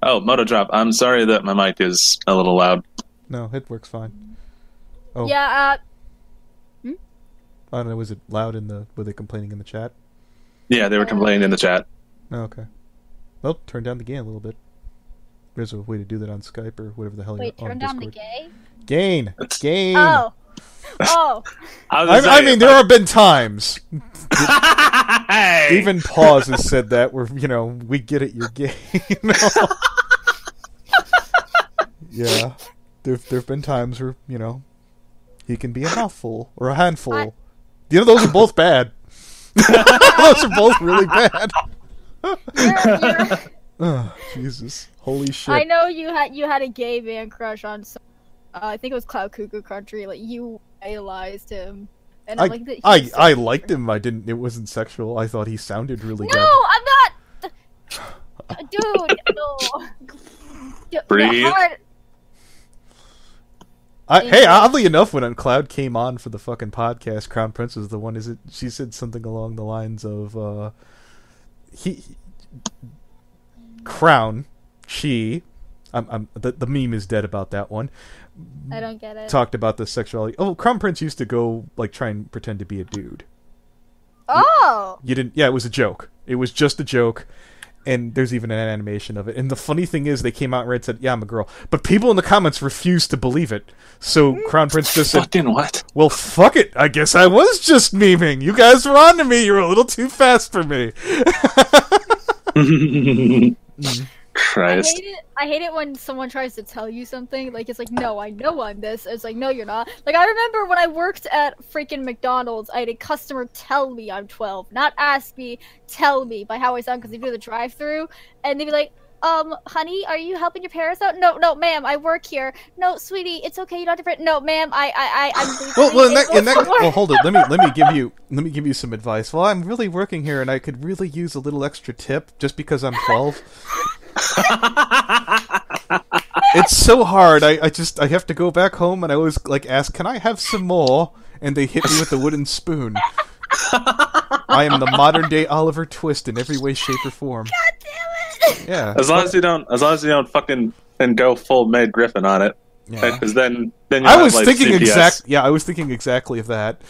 E: Oh, Moto Drop, I'm sorry that my mic is a little loud.
A: No, it works fine. Oh,
B: Yeah.
A: I don't know. Was it loud were they complaining in the chat?
E: Yeah, they were complaining in the chat.
A: Oh, okay. Well, turn down the gain a little bit. There's a way to do that on Skype or whatever the hell
B: Wait,
A: you're on
B: turn down the
A: Discord.
B: gay?
A: Gain! Gain!
B: Oh. Oh.
A: I mean, there have been times.
E: Hey!
A: Even Paws has said that where, we get it, you're gay. Yeah. There've been times where, he can be a mouthful or a handful. Those are both bad. Those are both really bad.
B: You're-
A: Oh, Jesus. Holy shit.
B: I know you had a gay man crush on some, I think it was Cloud Cuckoo Country. Like, you idolized him. And I'm like,
A: I liked him. It wasn't sexual. I thought he sounded really good.
B: No, I'm not. Dude, no.
E: Breathe.
A: Hey, oddly enough, when Cloud came on for the fucking podcast, Crown Prince was the one. She said something along the lines of, Crown, the meme is dead about that one.
B: I don't get it.
A: Talked about the sexuality. Oh, Crown Prince used to go try and pretend to be a dude.
B: Oh.
A: You didn't? Yeah, it was a joke. It was just a joke. And there's even an animation of it. And the funny thing is, they came out and said, "Yeah, I'm a girl," but people in the comments refused to believe it. So Crown Prince just said,
E: Fucking what?
A: "Well, fuck it. I guess I was just memeing. You guys were on to me. You were a little too fast for me."
E: Christ.
B: I hate it when someone tries to tell you something. Like, it's like, no, I know I'm this. It's like, no, you're not. Like, I remember when I worked at freaking McDonald's, I had a customer tell me I'm 12. Not ask me, tell me by how I sound, because they do the drive-thru. And they'd be like, honey, are you helping your parents out? No, ma'am, I work here. No, sweetie, it's okay, you don't have to. No, ma'am, I'm.
A: Well, hold it. Let me give you some advice. Well, I'm really working here, and I could really use a little extra tip just because I'm 12. It's so hard. I have to go back home, and I always like ask, "Can I have some more?" And they hit me with a wooden spoon. I am the modern day Oliver Twist in every way, shape, or form.
D: God damn it!
A: Yeah.
E: As long as you don't fucking and go full Meg Griffin on it.
A: Yeah.
E: Because then you
A: I was
E: have, like,
A: thinking
E: CPS.
A: I was thinking exactly of that.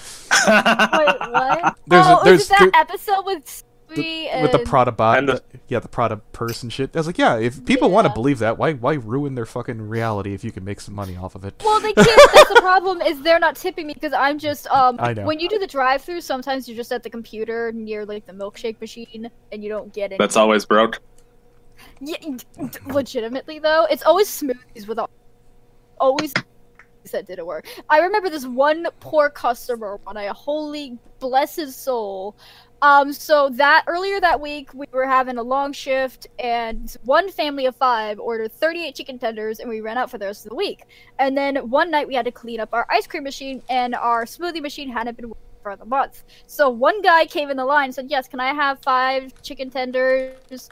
B: Wait, what?
A: There's
B: that episode with Sweetie
A: with the Prada bot,
E: And
A: the Prada purse and shit. I was like, yeah, if people want to believe that, why ruin their fucking reality if you can make some money off of it?
B: Well, they can't. That's the problem. Is they're not tipping me because I'm just
A: I know.
B: When you do the drive-through, sometimes you're just at the computer near like the milkshake machine, and you don't get it.
E: That's always broke.
B: Yeah, legitimately though, it's always smoothies with always that didn't work. I remember this one poor customer when I holy bless his soul. So that earlier that week we were having a long shift, and one family of 5 ordered 38 chicken tenders, and we ran out for the rest of the week. And then one night we had to clean up our ice cream machine, and our smoothie machine hadn't been working for the month. So one guy came in the line and said, "Yes, can I have 5 chicken tenders,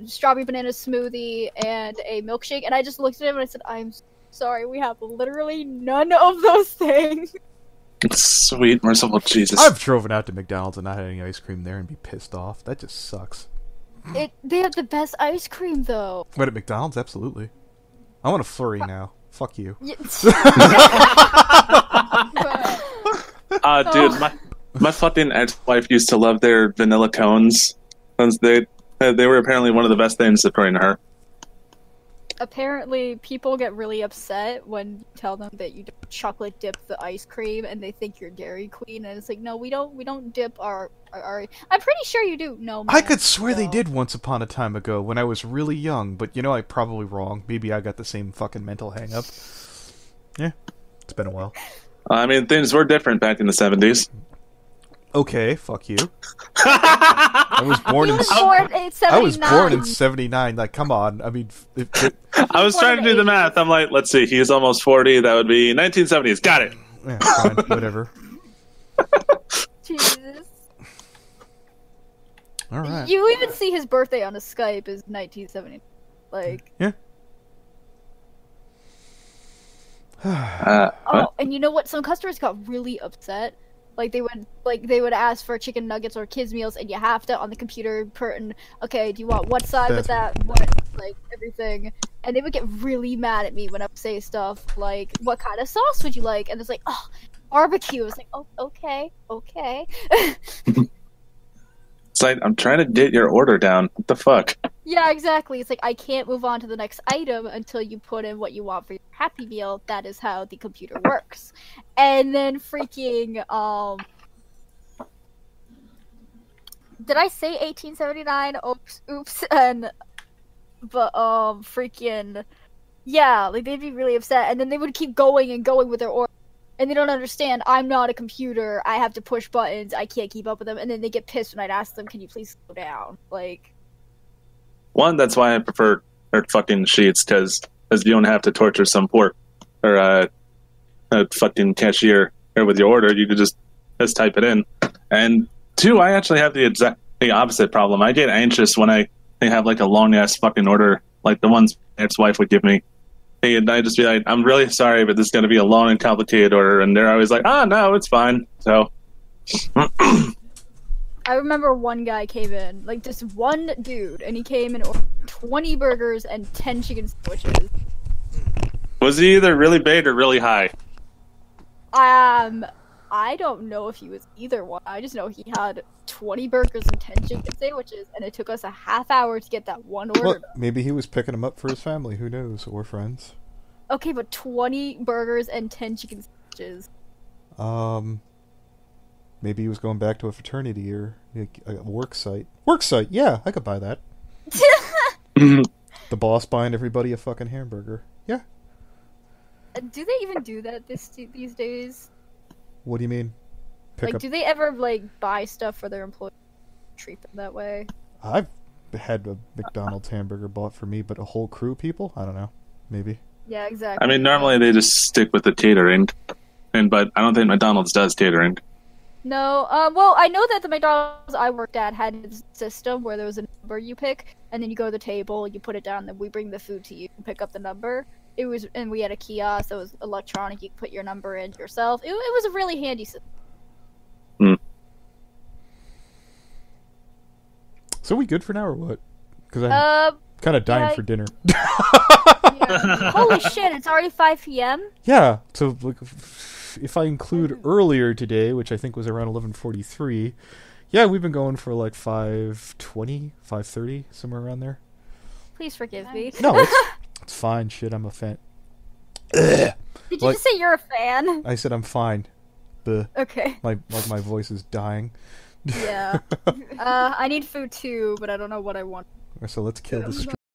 B: strawberry banana smoothie, and a milkshake?" And I just looked at him and I said, "I'm sorry, we have literally none of those things."
E: Sweet, merciful Jesus.
A: I've driven out to McDonald's and not had any ice cream there and be pissed off. That just sucks.
B: They have the best ice cream though.
A: But at McDonald's, absolutely. I want a flurry now. Fuck you.
B: Yeah.
E: Dude, my fucking ex-wife used to love their vanilla cones. They were apparently one of the best things according to her.
B: Apparently, people get really upset when you tell them that you don't chocolate dip the ice cream, and they think you're Dairy Queen, and it's like, no, we don't dip our I'm pretty sure you do. No, man,
A: I could swear
B: no.
A: they did once upon a time ago when I was really young, but I'm probably wrong. Maybe I got the same fucking mental hang-up. Yeah, it's been a while.
E: I mean, things were different back in the 70s.
A: Okay, fuck you. I was born in 79. Like, come on. I mean,
E: I was trying to do the math. I'm like, let's see, he's almost 40. That would be 1970s. Got it.
A: Yeah, fine, whatever.
B: Jesus.
A: All right.
B: You even see his birthday on a Skype is 1970. Like.
A: Yeah.
B: Oh, and you know what? Some customers got really upset. Like they would ask for chicken nuggets or kids meals, and you have to on the computer put in, okay, do you want what side with that, what, like everything, and they would get really mad at me when I would say stuff like, what kind of sauce would you like? And it's like, oh, barbecue. It's like, oh, okay.
E: It's like, I'm trying to get your order down. What the fuck?
B: Yeah, exactly. It's like, I can't move on to the next item until you put in what you want for your Happy Meal. That is how the computer works. And then freaking, did I say 1879? Oops. But, freaking, yeah, like, they'd be really upset. And then they would keep going and going with their order. And they don't understand, I'm not a computer, I have to push buttons, I can't keep up with them, and then they get pissed when I'd ask them, can you please slow down? Like...
E: One, that's why I prefer fucking sheets, because you don't have to torture some poor or a fucking cashier with your order. You could just type it in. And 2, I actually have the opposite problem. I get anxious when I have like a long ass fucking order, like the ones my ex-wife would give me. And I just be like, I'm really sorry, but this is going to be a long and complicated order. And they're always like, no, it's fine. So.
B: I remember one guy came in, like this one dude, and he came and ordered 20 burgers and 10 chicken sandwiches.
E: Was he either really big or really high?
B: I don't know if he was either one. I just know he had 20 burgers and 10 chicken sandwiches, and it took us a half hour to get that one order.
A: Well, maybe he was picking them up for his family. Who knows? Or friends.
B: Okay, but 20 burgers and 10 chicken sandwiches.
A: Maybe he was going back to a fraternity or a work site. Work site, yeah, I could buy that. The boss buying everybody a fucking hamburger. Yeah.
B: Do they even do that these days?
A: What do you mean? Pick
B: Like,
A: up.
B: do they ever like buy stuff for their employees? Treat them that way?
A: I've had a McDonald's hamburger bought for me, but a whole crew of people? I don't know. Maybe.
B: Yeah, exactly.
E: I mean, normally they just stick with the catering, but I don't think McDonald's does catering.
B: No, well, I know that the McDonald's I worked at had a system where there was a number you pick, and then you go to the table, you put it down, then we bring the food to you and pick up the number. And we had a kiosk that was electronic, you could put your number in yourself. It was a really handy system.
A: So we good for now or what? Because I'm kind of dying
B: yeah.
A: for dinner.
B: Yeah. Holy shit, it's already 5 p.m.?
A: Yeah, so like, if I include earlier today, which I think was around 11:43, yeah, we've been going for like 5:20, 5:30, somewhere around there.
B: Please forgive me.
A: No, it's fine. Shit, I'm a fan.
B: Did you
A: Like-
B: just say you're a fan?
A: I said I'm fine. The
B: Okay.
A: my voice is dying.
B: Yeah. I need food too, but I don't know what I want.
A: So let's kill the
C: I'm
A: stream